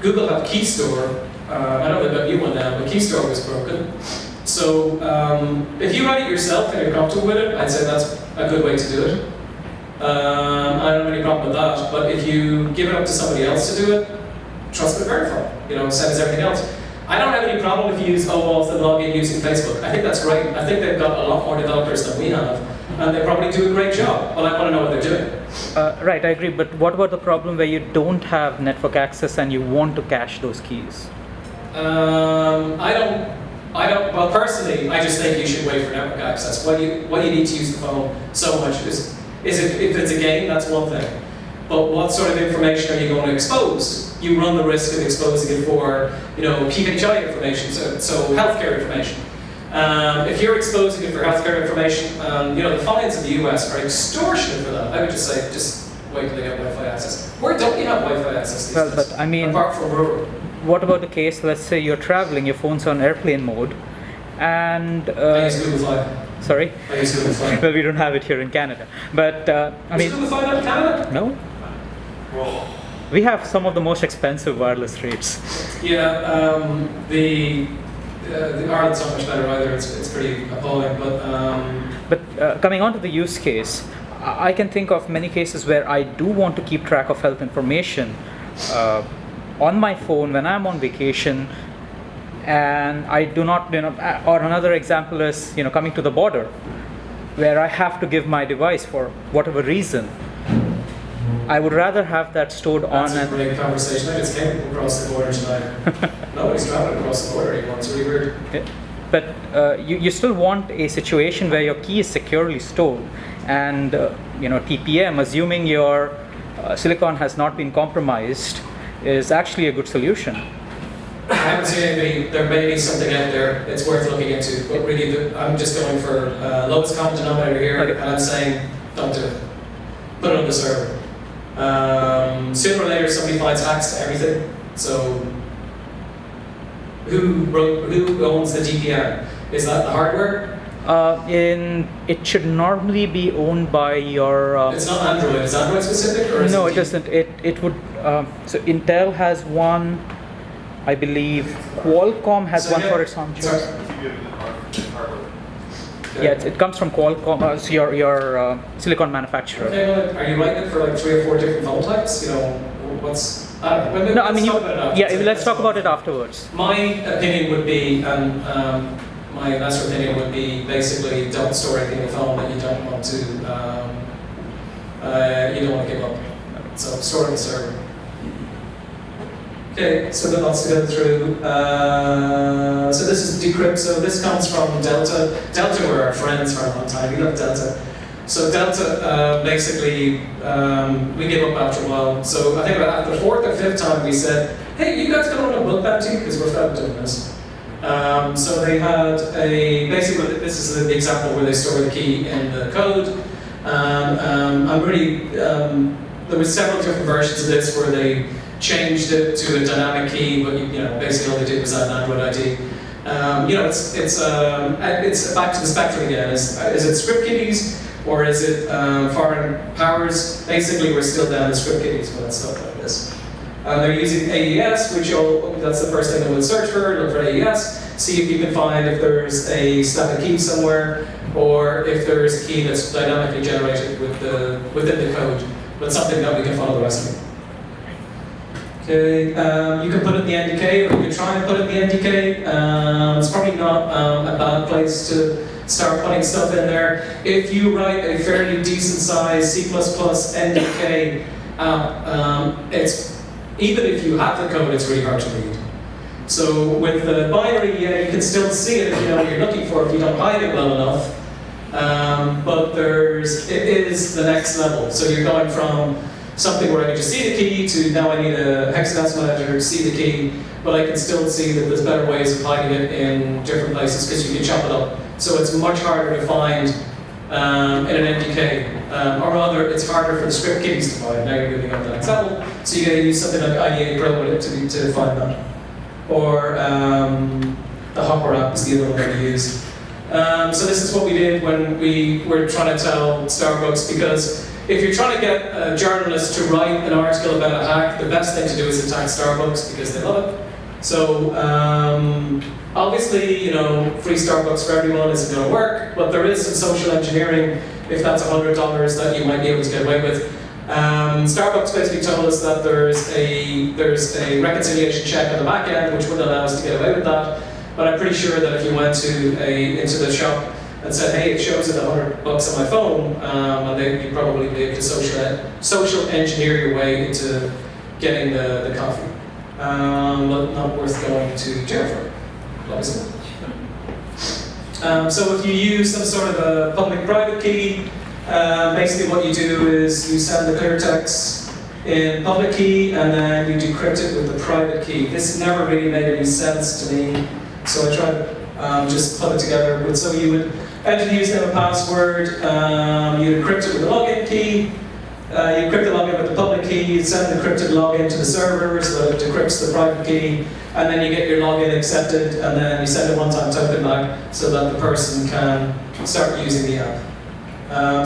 Google have KeyStore. I don't know about you one now, but KeyStore was broken. So if you write it yourself and you're comfortable with it, I'd say that's a good way to do it. I don't have any problem with that, but if you give it up to somebody else to do it, trust but verify. Same as everything else. I don't have any problem if you use OAuth and log in using Facebook. I think that's great. I think they've got a lot more developers than we have, and they probably do a great job. Well, I want to know what they're doing. Right, I agree, but what about the problem where you don't have network access and you want to cache those keys? Well, personally, I just think you should wait for network access. Why do you need to use the phone so much? If it's a game, that's one thing. But what sort of information are you going to expose? You run the risk of exposing it for, PHI information, so healthcare information. If you're exposing it for healthcare information, the fines in the US are extortionate for that. I would just say, just wait till they get Wi-Fi access. Where don't you have Wi-Fi access these days? But I mean, apart from rural. What about the case, let's say you're traveling, your phone's on airplane mode, and I use Google Fi. Sorry? I used to live in Florida. Well, we don't have it here in Canada. But, I Is it mean, to find out in Canada? no. We have some of the most expensive wireless rates. Yeah, the Ireland's not much better either. It's pretty appalling. But coming on to the use case, I can think of many cases where I do want to keep track of health information on my phone when I'm on vacation, and I do not, or another example is, coming to the border, where I have to give my device for whatever reason. I would rather have that stored That's on a great conversation. I just came across the border tonight. Nobody's traveling across the border anymore. It's really weird. Okay. But you still want a situation where your key is securely stored, and TPM, assuming your silicon has not been compromised, is actually a good solution. I haven't seen anything. There may be something out there. It's worth looking into. But really, I'm just going for lowest common denominator here, Okay. and I'm saying don't do it. Put it on the server. Sooner or later, somebody finds hacks to everything. So, who owns the DPM? Is that the hardware? It should normally be owned by your. It's not Android. Is Android specific, or is No, it? it doesn't. It would. So Intel has one. I believe Qualcomm has So one yeah, for its on-chip. sorry. Yeah, it comes from Qualcomm. So your silicon manufacturer. Okay, well, are you writing it for like 3 or 4 different phone types? What's? No, I mean, let's talk about it afterwards. My opinion would be, and my investor opinion would be, basically don't store anything in the phone that you don't want to give up. So store it on the server. Okay, so then lots to go through. So this is Decrypt. So this comes from Delta. Delta were our friends for a long time. We love Delta. So Delta, basically, we gave up after a while. So I think about after the 4th or 5th time we said, hey, you guys going on a book bounty? Because we're fed up doing this. So they had basically, this is the example where they store the key in the code. There were several different versions of this where they changed it to a dynamic key, but basically all they did was add an Android ID. It's back to the spectrum again. Is it script kiddies or is it foreign powers? Basically, we're still down to script kiddies when it's stuff like this. They're using AES, that's the first thing they would search for. Look for AES, see if you can find if there's a static key somewhere, or if there's a key that's dynamically generated within the code, but something that we can follow the rest of it. Okay, you can put it in the NDK, or you can try and put it in the NDK. It's probably not a bad place to start putting stuff in there. If you write a fairly decent size C++ NDK app, even if you have the code, it's really hard to read. So with the binary, yeah, you can still see it if you know what you're looking for, if you don't hide it well enough. But it is the next level. So you're going from something where I can just see the key to now I need a hexadecimal editor to see the key, but I can still see that there's better ways of hiding it in different places because you can chop it up. So it's much harder to find in an NDK. Or rather, it's harder for the script kiddies to find. Now you're moving up to the next level. So you gotta use something like IEA Pro to find that. Or the Hopper app is the other one that we use. So this is what we did when we were trying to tell Starbucks, because if you're trying to get a journalist to write an article about a hack, the best thing to do is attack Starbucks because they love it. So obviously, free Starbucks for everyone isn't going to work, but there is some social engineering, if that's $100 that you might be able to get away with. Starbucks basically told us that there's a reconciliation check on the back end which would allow us to get away with that. But I'm pretty sure that if you went into the shop and said, hey, it shows it $100 on my phone, and you'd probably be able to social engineer your way into getting the coffee. But not worth going to jail for, obviously. So if you use some sort of a public-private key, basically what you do is you send the clear text in public key and then you decrypt it with the private key. This never really made any sense to me, so I tried to just put it together. So you would enter the username and password, you encrypt it with a login key, you encrypt the login with the public key, you send the encrypted login to the server so that it decrypts the private key, and then you get your login accepted, and then you send a one-time token back so that the person can start using the app.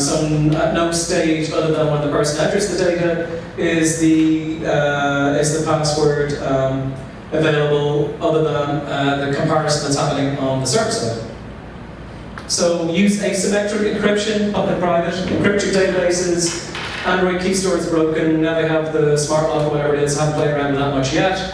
So at no stage other than when the person enters the data is the password available, other than the comparison that's happening on the server side. So use asymmetric encryption, public-private, encrypt your databases. Android key store is broken, now they have the smart lock or whatever it is, haven't played around with that much yet.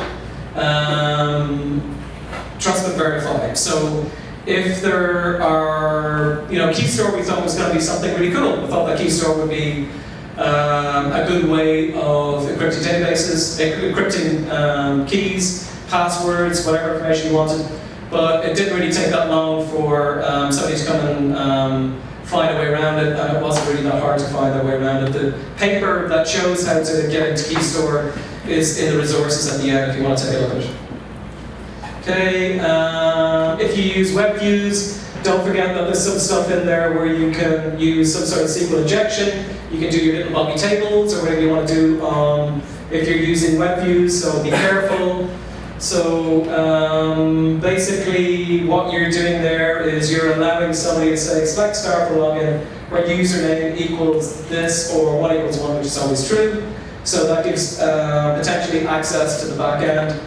Trust but verify. So if there are, key store we thought was going to be something really cool. We thought that key store would be a good way of encrypting databases, encrypting keys, passwords, whatever information you wanted. But it didn't really take that long for somebody to come and find a way around it, and it wasn't really that hard to find a way around it. The paper that shows how to get into key store is in the resources at the end if you want to take a look at it. Okay, if you use web views, don't forget that there's some stuff in there where you can use some sort of SQL injection. You can do your little buggy tables or whatever you want to do if you're using web views, so be careful. So basically what you're doing there is you're allowing somebody to say select star for login where username equals this or 1 equals 1, which is always true. So that gives potentially access to the backend.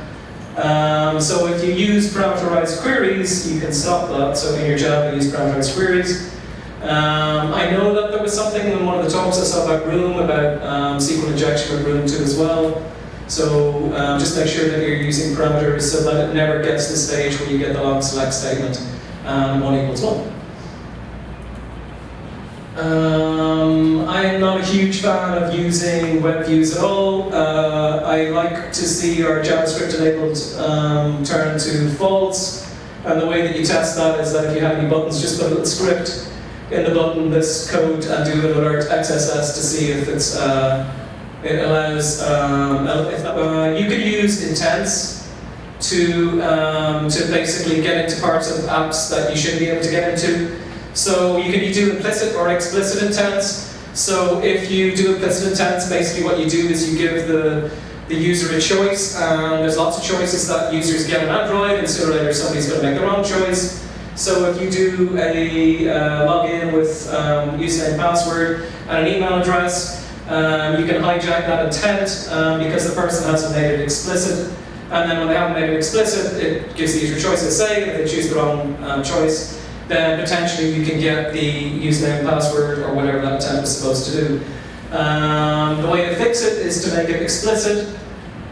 So if you use parameterized queries, you can stop that. So in your Java, use parameterized queries. I know that there was something in one of the talks I saw about Room, about SQL injection with Room too as well. So just make sure that you're using parameters so that it never gets to the stage where you get the long select statement and 1 equals 1. I'm not a huge fan of using web views at all. I like to see our JavaScript enabled turn to false. And the way that you test that is that if you have any buttons, just put a little script in the button, this code, and do an alert XSS to see if it's it allows, you could use intents to basically get into parts of apps that you shouldn't be able to get into. So you can do implicit or explicit intents. So if you do implicit intents, basically what you do is you give the user a choice, and there's lots of choices that users get on Android, and sooner or later somebody's going to make the wrong choice. So if you do a login with username, password, and an email address, you can hijack that intent because the person hasn't made it explicit. And then when they haven't made it explicit, it gives the user choice to say. If they choose the wrong choice, then potentially you can get the username, password, or whatever that intent was supposed to do. The way to fix it is to make it explicit.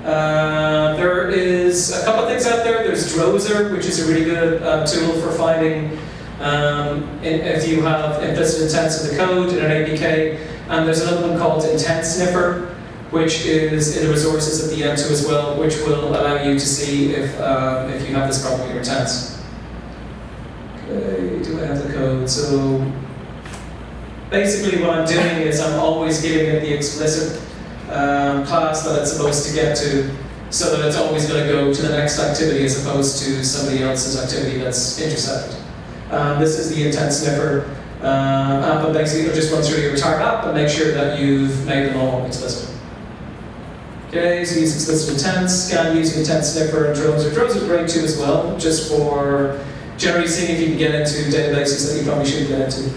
There is a couple of things out there. There's Drozer, which is a really good tool for finding if you have implicit intents in the code in an APK. And there's another one called Intent Sniffer, which is in the resources at the end too as well, which will allow you to see if you have this problem with your intents. Okay, do I have the code? So basically what I'm doing is I'm always giving it the explicit class that it's supposed to get to, so that it's always going to go to the next activity as opposed to somebody else's activity that's intercepted. This is the Intent Sniffer. But basically it'll just run through your entire app and make sure that you've made them all explicit. Okay, so use explicit intents, scan using Intent Sniffer and Drozer. Drozer is great too as well, just for generally seeing if you can get into databases that you probably shouldn't get into.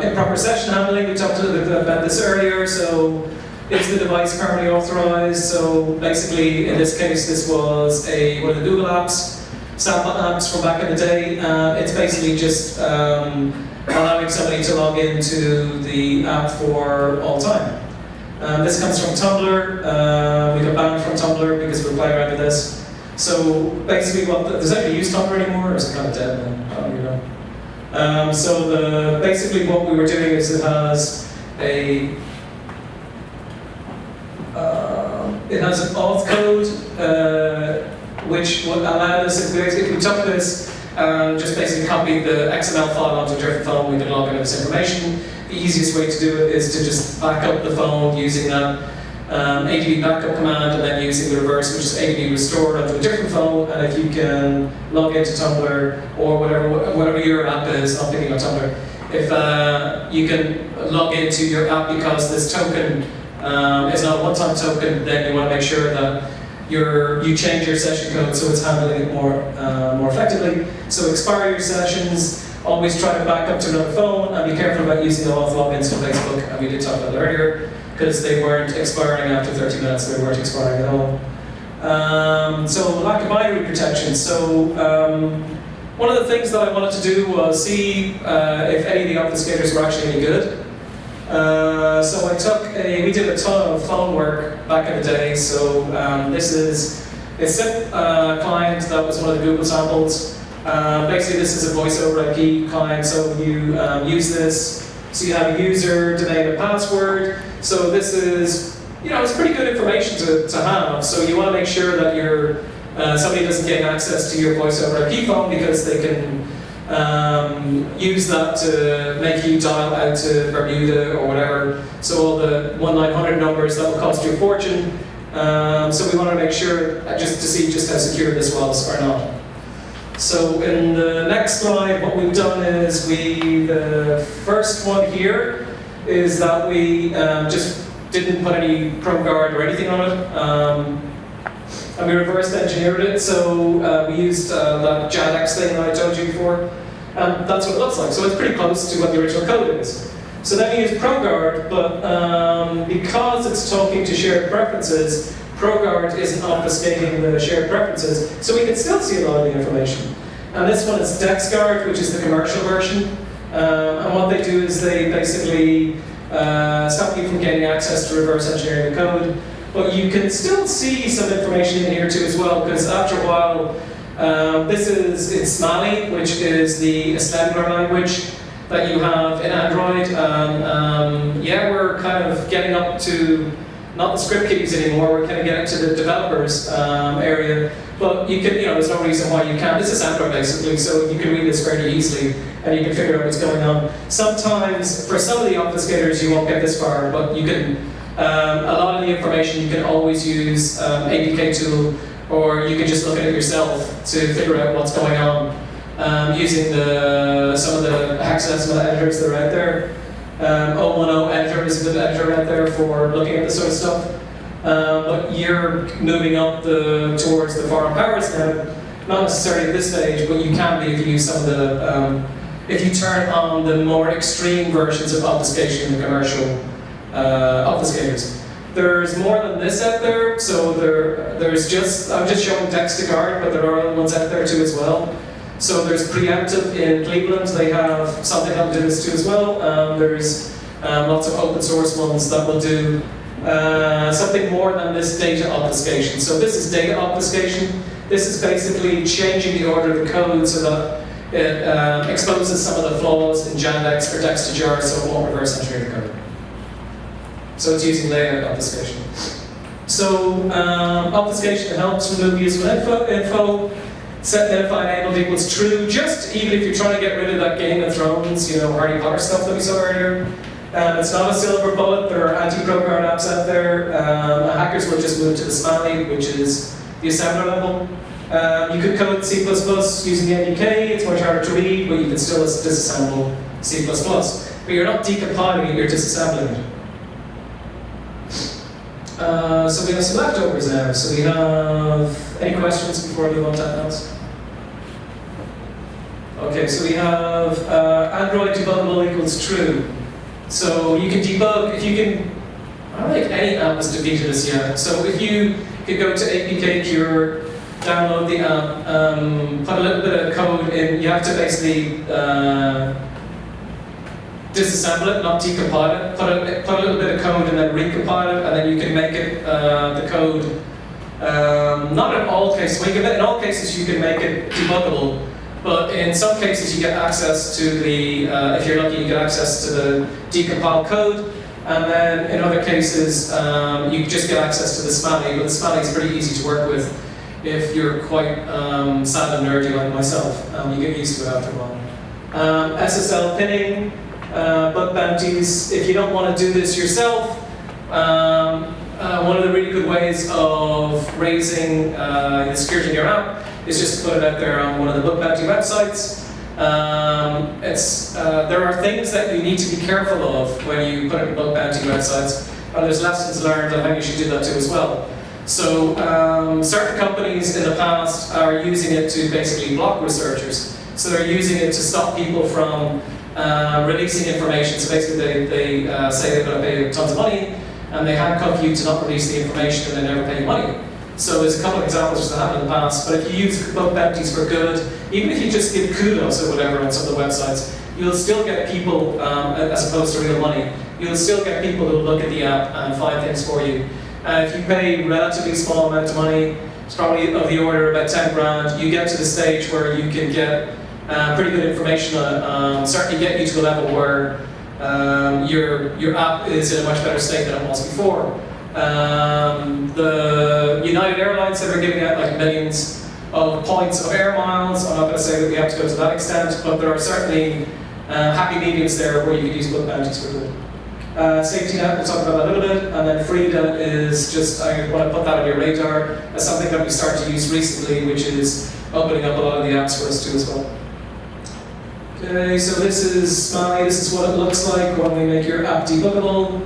Improper session handling, we talked a little bit about this earlier. So is the device permanently authorized? So basically in this case this was one of the Google apps, sample apps from back in the day. It's basically just allowing somebody to log into the app for all time. This comes from Tumblr. We got banned from Tumblr because we're playing around with this. So basically, does anybody use Tumblr anymore, or is it kind of dead now? I don't really know. So basically what we were doing is it has an auth code which would allow us, if we took this and just basically copied the XML file onto a different phone, we could log into this information. The easiest way to do it is to just back up the phone using that ADB backup command, and then using the reverse, which is ADB restore onto a different phone. And if you can log into Tumblr or whatever your app is, I'm thinking of Tumblr, if you can log into your app because this token is not a one-time token, then you want to make sure that you change your session code so it's handling it more effectively. So expire your sessions, always try to back up to another phone, and be careful about using the auth logins from Facebook, and we did talk about that earlier, because they weren't expiring after 30 minutes, they weren't expiring at all. So lack of binary protection. So one of the things that I wanted to do was see if any of the obfuscators were actually any good. So we did a ton of phone work back in the day. So this is a SIP client that was one of the Google samples. Basically this is a voice over IP client, so you use this. So you have a user, domain, and password. So this is, it's pretty good information to have. So you want to make sure that somebody doesn't gain access to your voice over IP phone, because they can use that to make you dial out to Bermuda or whatever. So all the 1-900 numbers that will cost you a fortune. So we want to make sure, just to see just how secure this was or not. So in the next slide, what we've done is the first one here is that we just didn't put any ProGuard or anything on it. And we reversed engineered it, so we used that JADX thing that I told you before. And that's what it looks like. So it's pretty close to what the original code is. So then we use ProGuard, but because it's talking to shared preferences, ProGuard isn't obfuscating the shared preferences, so we can still see a lot of the information. And this one is DexGuard, which is the commercial version. And what they do is they basically stop you from getting access to reverse engineering the code. But you can still see some information in here too as well, because after a while, it's Mali, which is the assembler language that you have in Android. Yeah, we're kind of getting up to not the script kiddies anymore, we're kind of getting to the developers area. But you can, there's no reason why you can't. This is Android basically, so you can read this fairly easily and you can figure out what's going on. Sometimes, for some of the obfuscators, you won't get this far, but you can, a lot of the information you can always use APK tool, or you can just look at it yourself to figure out what's going on using some of the hexadecimal editors that are out there. 010 editor is a good editor out there for looking at this sort of stuff. But you're moving up towards the foreign powers now, not necessarily at this stage, but you can be if you use some of the, if you turn on the more extreme versions of obfuscation in the commercial obfuscators. There's more than this out there, so I'm just showing DexGuard, but there are other ones out there too as well. So there's Preemptive in Cleveland, they have something that will do this too as well. There's lots of open source ones that will do something more than this data obfuscation. So this is data obfuscation. This is basically changing the order of the code so that it exposes some of the flaws in Jandex or Dex2Jar, so it won't reverse engineer the code. So it's using layer obfuscation. So obfuscation helps remove useful info. Set identify enabled equals true, just even if you're trying to get rid of that Game of Thrones, Harry Potter stuff that we saw earlier. It's not a silver bullet, there are anti-ProGuard apps out there. Hackers will just move to the Smiley, which is the assembler level. You could code C++ using the NDK, it's much harder to read, but you can still disassemble C++. But you're not decompiling it, you're disassembling it. So we have some leftovers now. So we have, any questions before we move on to else? Okay, so we have Android debuggable equals true. So you can debug, if you can, I don't think any app has defeated us yet. So if you could go to APK Cure, download the app, put a little bit of code in, you have to basically disassemble it, not decompile it, put a little bit of code and then recompile it, and then you can make it, the code, not in all cases, in all cases you can make it debuggable, but in some cases you get access to the, if you're lucky you get access to the decompiled code, and then in other cases you just get access to the Smally, but the Smally is pretty easy to work with if you're quite sad and nerdy like myself. You get used to it after a while. SSL pinning, bug bounties. If you don't want to do this yourself, one of the really good ways of raising the security in your app is just to put it out there on one of the bug bounty websites. There are things that you need to be careful of when you put in bug bounty websites, and there's lessons learned on how you should do that too as well. So certain companies in the past are using it to basically block researchers. So they're using it to stop people from releasing information. So basically they say they're going to pay you tons of money, and they handcuff you to not release the information, and they never pay you money. So there's a couple of examples that happened in the past, but if you use bug bounties for good, even if you just give kudos or whatever on some of the websites, you'll still get people, as opposed to real money, you'll still get people who look at the app and find things for you. If you pay a relatively small amount of money, it's probably of the order of about 10 grand, you get to the stage where you can get pretty good information on it, certainly get you to a level where your app is in a much better state than it was before. The United Airlines that are giving out like millions of points of air miles. I'm not going to say that we have to go to that extent, but there are certainly happy mediums there where you could use bug bounties for good. Safety net, we'll talk about that a little bit, and then Frida is just, I want to put that on your radar as something that we started to use recently, which is opening up a lot of the apps for us too as well. Okay, so this is Smiley, this is what it looks like when we make your app debuggable.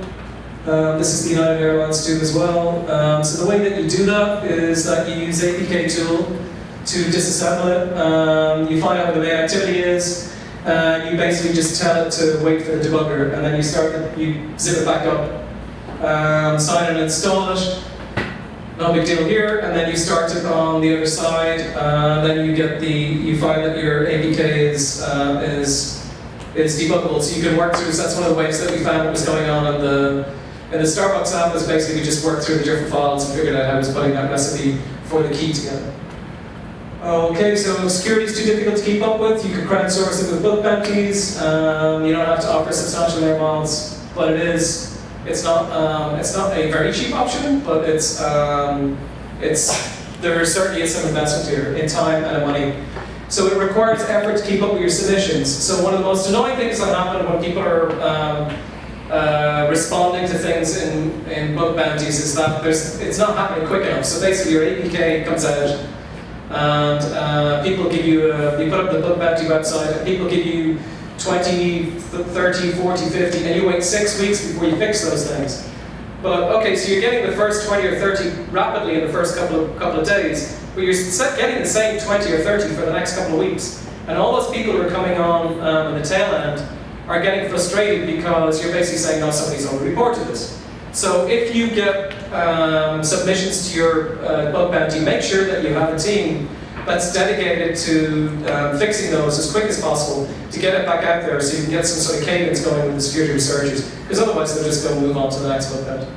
This is the United Airlines too as well. So the way that you do that is that you use APK tool to disassemble it. You find out what the main activity is. You basically just tell it to wait for the debugger, and then you zip it back up, sign and install it. No big deal here, and then you start it on the other side. Then you find that your APK is debuggable, so you can work through. So that's one of the ways that we found what was going on in the Starbucks app. Is basically we just worked through the different files and figured out how it was putting that recipe for the key together. Okay, so security is too difficult to keep up with. You can crowdsource it with bug bounties. You don't have to offer substantial air miles, but it is. It's not a very cheap option, but there certainly is some investment here in time and in money. So it requires effort to keep up with your submissions. So one of the most annoying things that happen when people are responding to things in bug bounties is that it's not happening quick enough. So basically your APK comes out, and people give you, you put up the bug bounty website, and people give you 20, 30, 40, 50, and you wait 6 weeks before you fix those things. But okay, so you're getting the first 20 or 30 rapidly in the first couple of days, but you're getting the same 20 or 30 for the next couple of weeks. And all those people who are coming on in the tail end are getting frustrated because you're basically saying, no, somebody's already reported this. So if you get submissions to your bug bounty, make sure that you have a team that's dedicated to fixing those as quick as possible to get it back out there so you can get some sort of cadence going with the security researchers, because otherwise they're just going to move on to the next bug bounty.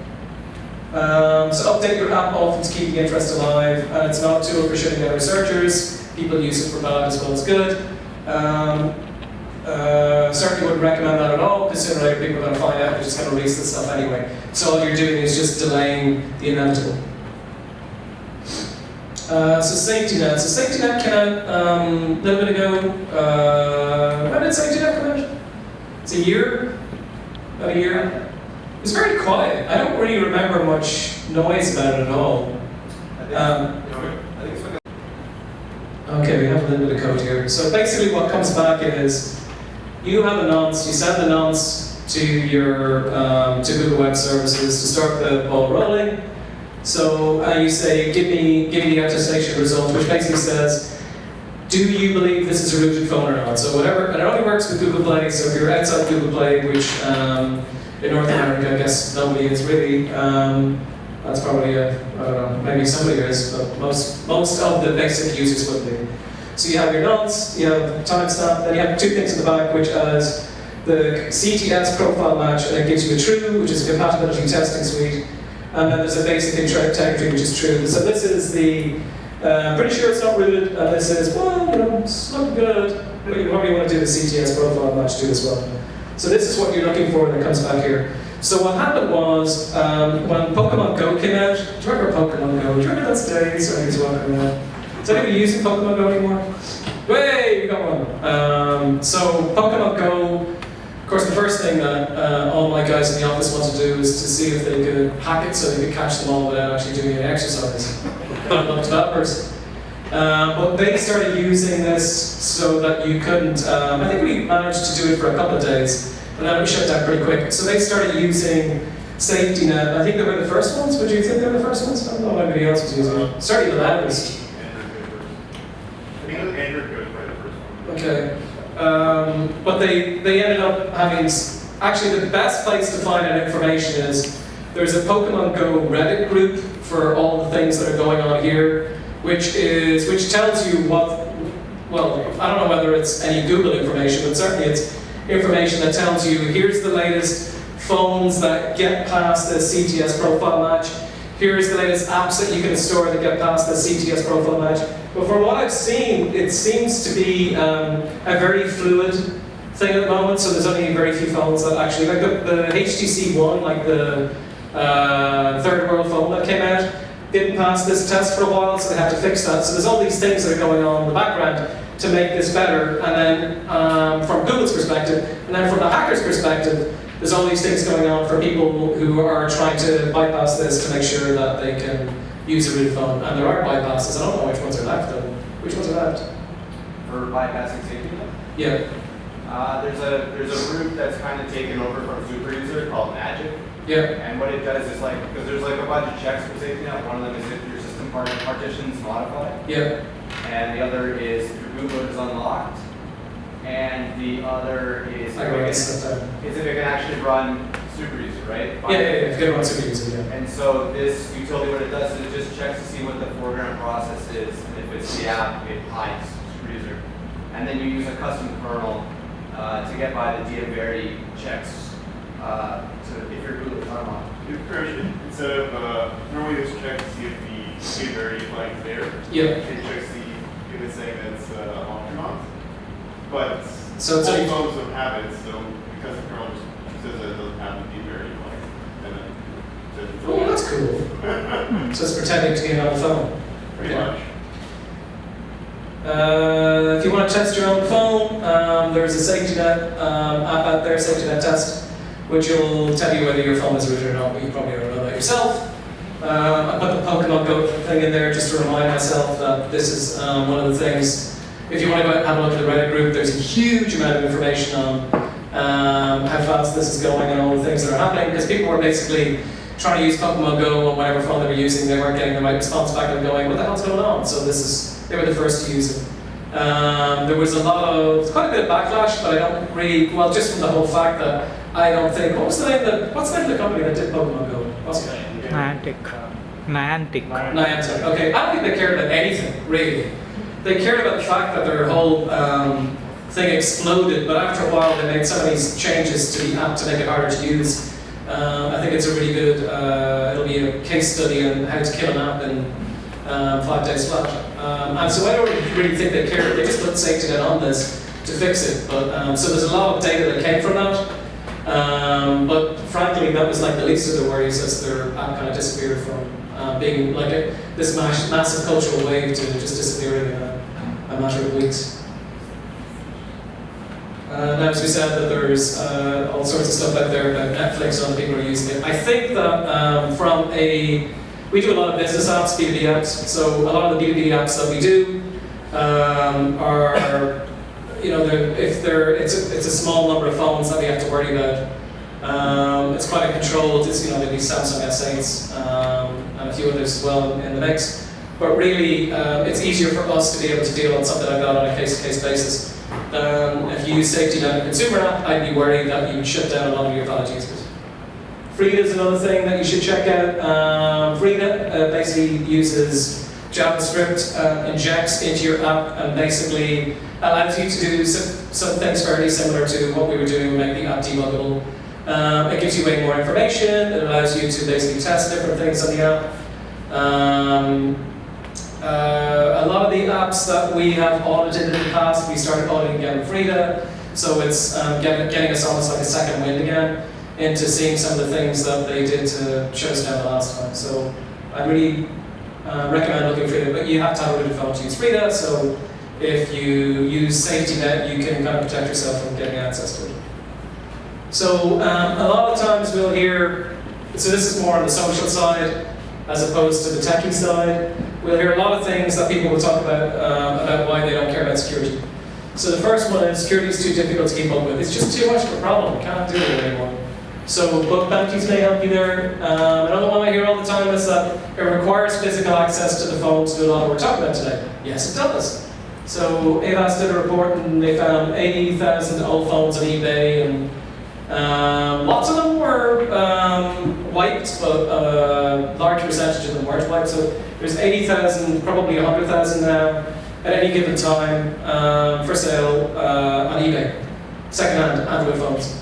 So update your app often to keep the interest alive, and it's not a tool for shutting down researchers. People use it for bad as well as good. Certainly wouldn't recommend that at all, because sooner or later people are going to find out they're just going to release this stuff anyway. So all you're doing is just delaying the inevitable. So safety net. So safety net came out a little bit ago. When did safety net come out? It's a year? About a year? It was very quiet. I don't really remember much noise about it at all. Okay, we have a little bit of code here. So basically what comes back is, you have a nonce, you send the nonce to your to Google Web Services to start the ball rolling. So you say, give me the attestation result, which basically says, do you believe this is a rooted phone or not? So whatever, and it only works with Google Play, so if you're outside Google Play, which in North America I guess nobody is really, that's probably I don't know, maybe somebody is, but most of the basic users would be. So you have your nonce, you have timestamp, then you have two things in the back, which is the CTS profile match, and it gives you a true, which is a compatibility testing suite. And then there's a basic integrity, which is true. So this is the, pretty sure it's not rooted, and this is, well, you know, it's not good, but you probably want to do the CTS profile match too as well. So this is what you're looking for, and it comes back here. So what happened was, when Pokemon Go came out, do you remember Pokemon Go? Do you remember those days when he was walking around? Is anybody using Pokemon Go anymore? Way, we got one. So Pokemon Go, of course, the first thing that all my guys in the office want to do is to see if they could hack it so they could catch them all without actually doing any exercise. Not developers. But they started using this so that you couldn't, I think we managed to do it for a couple of days, but then it shut down pretty quick. So they started using safety net. I think they were the first ones. Would you think they were the first ones? I don't know if anybody else was using it. Certainly the loudest. I think Android goes by the first one. Okay. But they ended up having, actually the best place to find out information is, there's a Pokemon Go Reddit group for all the things that are going on here, which tells you what, well, I don't know whether it's any Google information, but certainly it's information that tells you, here's the latest phones that get past the CTS profile match, here's the latest apps that you can store that get past the CTS profile match. But from what I've seen, it seems to be a very fluid thing at the moment, so there's only very few phones that actually, like the HTC One, like the third world phone that came out, didn't pass this test for a while, so they had to fix that. So there's all these things that are going on in the background to make this better, and then from Google's perspective, and then from the hacker's perspective, there's all these things going on for people who are trying to bypass this to make sure that they can use a rooted phone. And there are bypasses. I don't know which ones are left though. Which ones are left? For bypassing safety net? Yeah. There's a group that's kind of taken over from SuperUser called Magic. Yeah. And what it does is like, because there's like a bunch of checks for safety net. One of them is if your system partitions modified. Yeah. And the other is if your bootloader is unlocked. And the other is if it can actually run SuperUser, right? Yeah, if you can run SuperUser, yeah. And so this utility, what it does is it just checks to see what the foreground process is, and if it's the app, it hides SuperUser. And then you use a custom kernel to get by the DMVerity checks if your bootloader is unlocked. Instead of normally just check to see if the DMVerity flag is there. Yeah. It checks if it's saying that it's off or not. But so all phones don't have it, so because the kernel just says that it doesn't have the DMVerity flag, and then says it's oh, that's cool. So it's pretending to be on the phone. pretty much. If you want to test your own phone, there's a safety net app out there, safety net test, which will tell you whether your phone is rooted or not, but you probably already know that yourself. I put the Pokemon Go thing in there just to remind myself that this is one of the things. If you want to go out and have a look at the Reddit group, there's a huge amount of information on how fast this is going and all the things that are happening, because people were basically trying to use Pokemon Go on whatever phone they were using, they weren't getting the right response back and going, what the hell's going on? So they were the first to use it. There was quite a bit of backlash, but I don't really, well, just from the whole fact that I don't think, what's the name of the company that did Pokemon Go? What's the name? Niantic. Niantic. Okay, I don't think they cared about anything, really. They cared about the fact that their whole thing exploded, but after a while they made some of these changes to the app to make it harder to use. I think it's a really good, it'll be a case study on how to kill an app in 5 days flat. And so I don't really think they cared. They just put safety net on this to fix it. But so there's a lot of data that came from that. But frankly, that was like the least of their worries as their app kind of disappeared from being like this massive cultural wave to just disappearing in a matter of weeks. Now, as we said, that there's all sorts of stuff out there about Netflix and other people are using it. I think that we do a lot of business apps, B2B apps, so a lot of the B2B apps that we do are, it's a small number of phones that we have to worry about. It's quite a controlled, there'll be Samsung S8s and a few others as well in the mix. But really, it's easier for us to be able to deal with something like that on a case-to-case basis. If you use safety net in a consumer app, I'd be worried that you would shut down a lot of your valid users. Frida is another thing that you should check out. Frida basically uses JavaScript, injects into your app, and basically allows you to do some things fairly similar to what we were doing, make the app debuggable. It gives you way more information. It allows you to basically test different things on the app. A lot of the apps that we have audited in the past, we started auditing again in Frida, so it's getting us almost like a second wind again into seeing some of the things that they did to shut us down the last time. So I really recommend looking at Frida, but you have to have a rooted phone to use Frida, so if you use safety net, you can kind of protect yourself from getting access to it. So a lot of times we'll hear, so this is more on the social side, as opposed to the techie side. We'll hear a lot of things that people will talk about why they don't care about security. So the first one is security is too difficult to keep up with. It's just too much of a problem. We can't do it anymore. So bug bounties may help you there. Another one I hear all the time is that it requires physical access to the phone to do a lot of what we're talking about today. Yes, it does. So OWASP did a report and they found 80,000 old phones on eBay, and lots of them were wiped, but a large percentage of them weren't wiped. So there's 80,000, probably 100,000 now at any given time for sale on eBay, second-hand Android phones.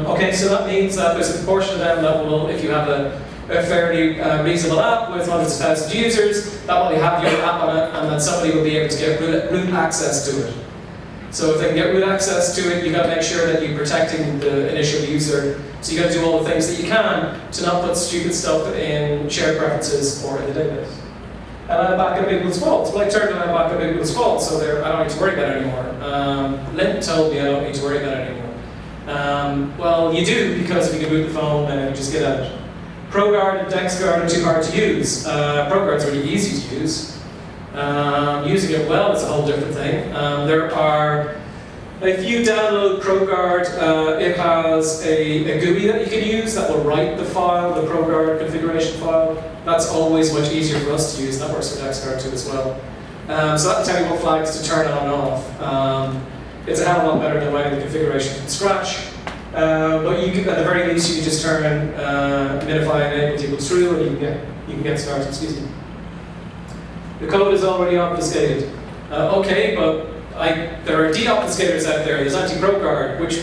Okay, so that means that there's a proportion of them that will, if you have a fairly reasonable app with hundreds of thousands of users, that will have your app on it, and then somebody will be able to get root access to it. So if they can get root access to it, you've got to make sure that you're protecting the initial user. So you've got to do all the things that you can to not put stupid stuff in shared preferences or in the database. And I back up people's faults. Well, I turned on back up people's faults, so I don't need to worry about it anymore. Lynn told me I don't need to worry about it anymore. Well, you do, because if you can boot the phone, then you just get at it. ProGuard and DexGuard are too hard to use. ProGuard's really easy to use. Using it well is a whole different thing. If you download ProGuard, it has a GUI that you can use that will write the file, the ProGuard configuration file. That's always much easier for us to use. That works for DexGuard too as well. So that will tell you what flags to turn on and off. It's a hell of a lot better than writing the configuration from scratch. But you can, at the very least, you can just turn minify enable equals true, and you can get started. Excuse me. The code is already obfuscated. Okay, but there are de-obfuscators out there. There's anti-ProGuard, which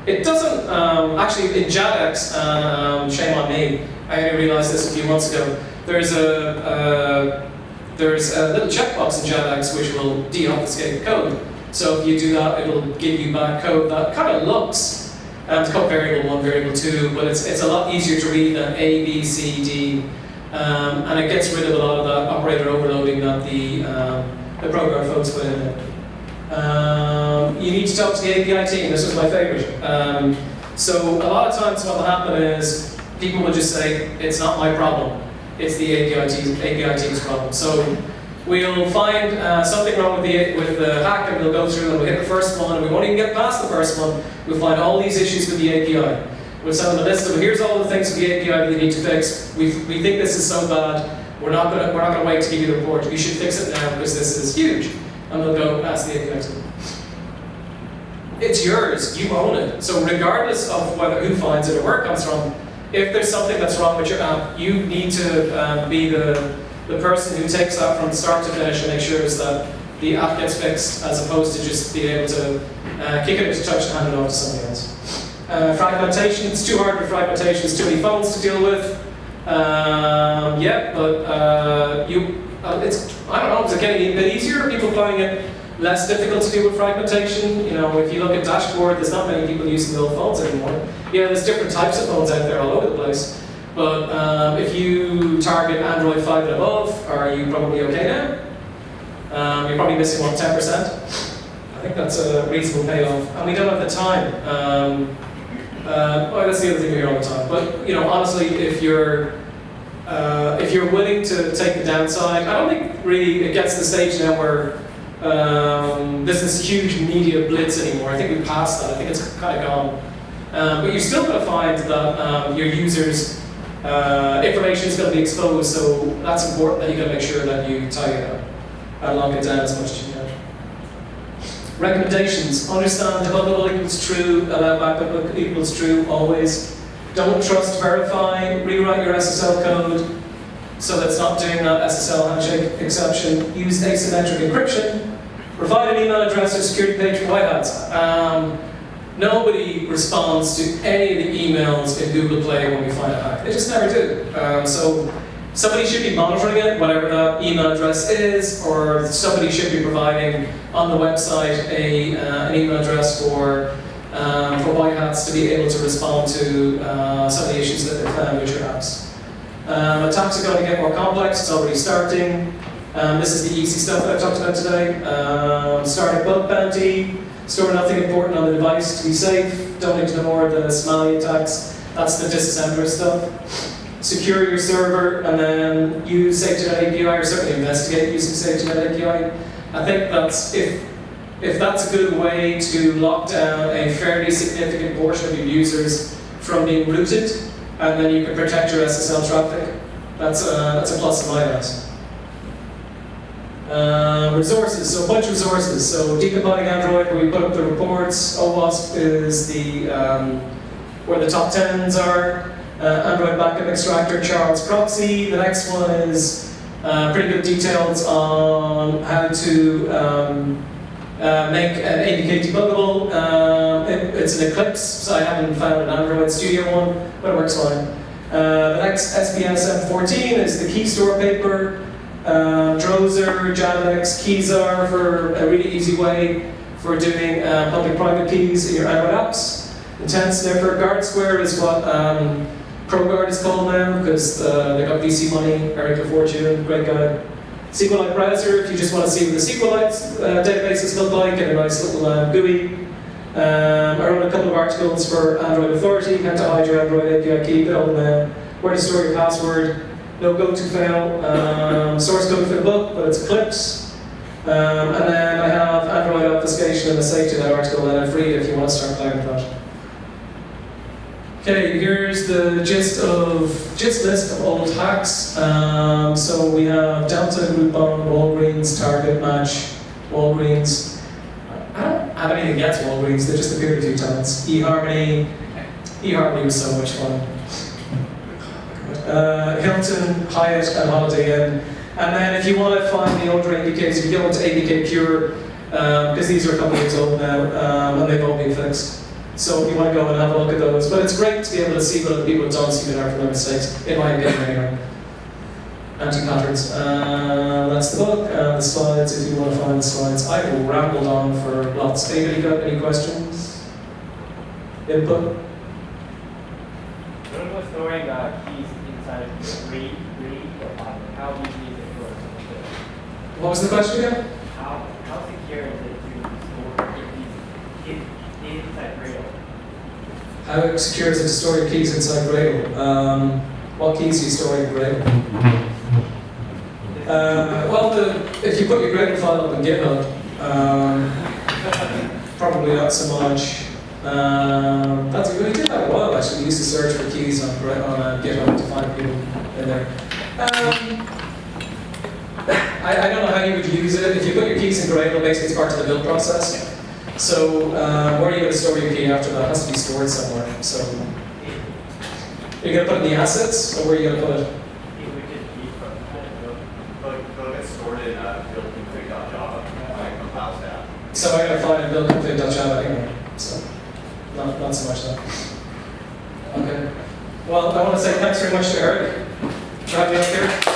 it doesn't actually in JADX. Shame on me. I only realized this a few months ago. There's a little checkbox in JADX which will de-obfuscate the code. So if you do that, it'll give you back code that kind of looks, it's called variable 1, variable 2, but it's a lot easier to read than A, B, C, D, and it gets rid of a lot of that operator overloading that the ProGuard folks put in there. You need to talk to the API team. This was my favorite. So a lot of times what will happen is people will just say, it's not my problem, it's the API team's problem. So we'll find something wrong with the hack, and we'll go through and we'll hit the first one, and we won't even get past the first one. We'll find all these issues with the API. We'll send them a list of, here's all the things with the API that you need to fix. We think this is so bad, we're not going to wait to give you the report. You should fix it now because this is huge. And we'll go ask the API team. It's yours, you own it. So regardless of who finds it or where it comes from, if there's something that's wrong with your app, you need to be the person who takes that from start to finish and make sure that the app gets fixed, as opposed to just being able to kick it into touch and hand it off to somebody else. Fragmentation, it's too hard for fragmentation, there's too many phones to deal with. I don't know, is it getting a bit easier? Are people finding it less difficult to deal with fragmentation? You know, if you look at dashboard, there's not many people using the old phones anymore. Yeah, there's different types of phones out there all over the place. But if you target Android 5 and above, are you probably okay now? You're probably missing, what, 10%? I think that's a reasonable payoff. And we don't have the time. Well, that's the other thing we hear all the time. But, you know, honestly, if you're willing to take the downside, I don't think really it gets to the stage now where there's this huge media blitz anymore. I think we've passed that. I think it's kind of gone. But you're still going to find that your users' information is going to be exposed, so that's important that you got to make sure that you tie it up and lock it down as much as you can. Recommendations. Understand debuggable equals true, allow backup equals true, always. Don't trust, verify, rewrite your SSL code so that it's not doing that SSL handshake exception. Use asymmetric encryption. Provide an email address or security page for white hats. Nobody responds to any of the emails in Google Play when we find a hack. They just never do. So somebody should be monitoring it, whatever that email address is, or somebody should be providing on the website an email address for white hats to be able to respond to some of the issues that they found with your apps. Attacks are going to get more complex. It's already starting. This is the easy stuff that I talked about today. Start a bug bounty. Store nothing important on the device to be safe. Don't ignore the Somali attacks. That's the disassembler stuff. secure your server, and then use SafetyNet API, or certainly investigate using SafetyNet API. I think that's, if that's a good way to lock down a fairly significant portion of your users from being rooted, and then you can protect your SSL traffic, that's a plus in my eyes. Resources, so a bunch of resources. So Decompiling Android, where we put up the reports. OWASP is the where the top 10s are. Android Backup Extractor, Charles Proxy. The next one is pretty good details on how to make an APK debuggable. It's an Eclipse, so I haven't found an Android Studio one, but it works fine. The next SPS M14 is the key store paper. Drozer, Janix, Keysar for a really easy way for doing public-private keys in your Android apps. Intense Sniffer, GuardSquare is what ProGuard is called now, because they got VC money, Eric LaFortune, great guy. SQLite browser, if you just want to see what the SQLite databases look like, and a nice little GUI. I wrote a couple of articles for Android Authority, how to hide your Android API key, build them, where to store your password, no go-to-fail, source code for the book, but it's Eclipse. And then I have Android obfuscation and a SafetyNet article that I've read if you want to start playing with that. Okay, here's the gist list of old hacks. So we have Delta, Groupon, Walgreens, Target, Match, Walgreens. I don't have anything against Walgreens, they just appeared a few times. eHarmony. eHarmony was so much fun. Hilton, Hyatt, and Holiday Inn. And then if you want to find the older APKs, if you go into APK Pure, because these are a couple years old now, and they've all been fixed. So if you want to go and have a look at those. But it's great to be able to see what other people have done so you can learn from their mistakes, in my opinion anyway. Anti-patterns. That's the book, and the slides, if you want to find the slides. I will ramble on for lots. Anybody got any questions? Input? What about storing keys inside of read or how easy is it for someone to? What was the question again? How secure is it to store keys inside Gradle? How secure is it to store your keys inside Gradle? What keys do you store in Gradle? If you put your Gradle file up in GitHub, probably not so much. We did that a while actually. We used to search for keys on GitHub to find people in there. I don't know how you would use it. If you put your keys in Gradle, basically it's part of the build process. So where are you going to store your key after that? It has to be stored somewhere. So are you going to put it in the assets, or where are you going to put it? It'll get stored in buildconfig.java, like a file stack. So I got to find buildconfig.java anyway. So not so much that. Okay. Well, I want to say thanks very much to Eric for having me up here.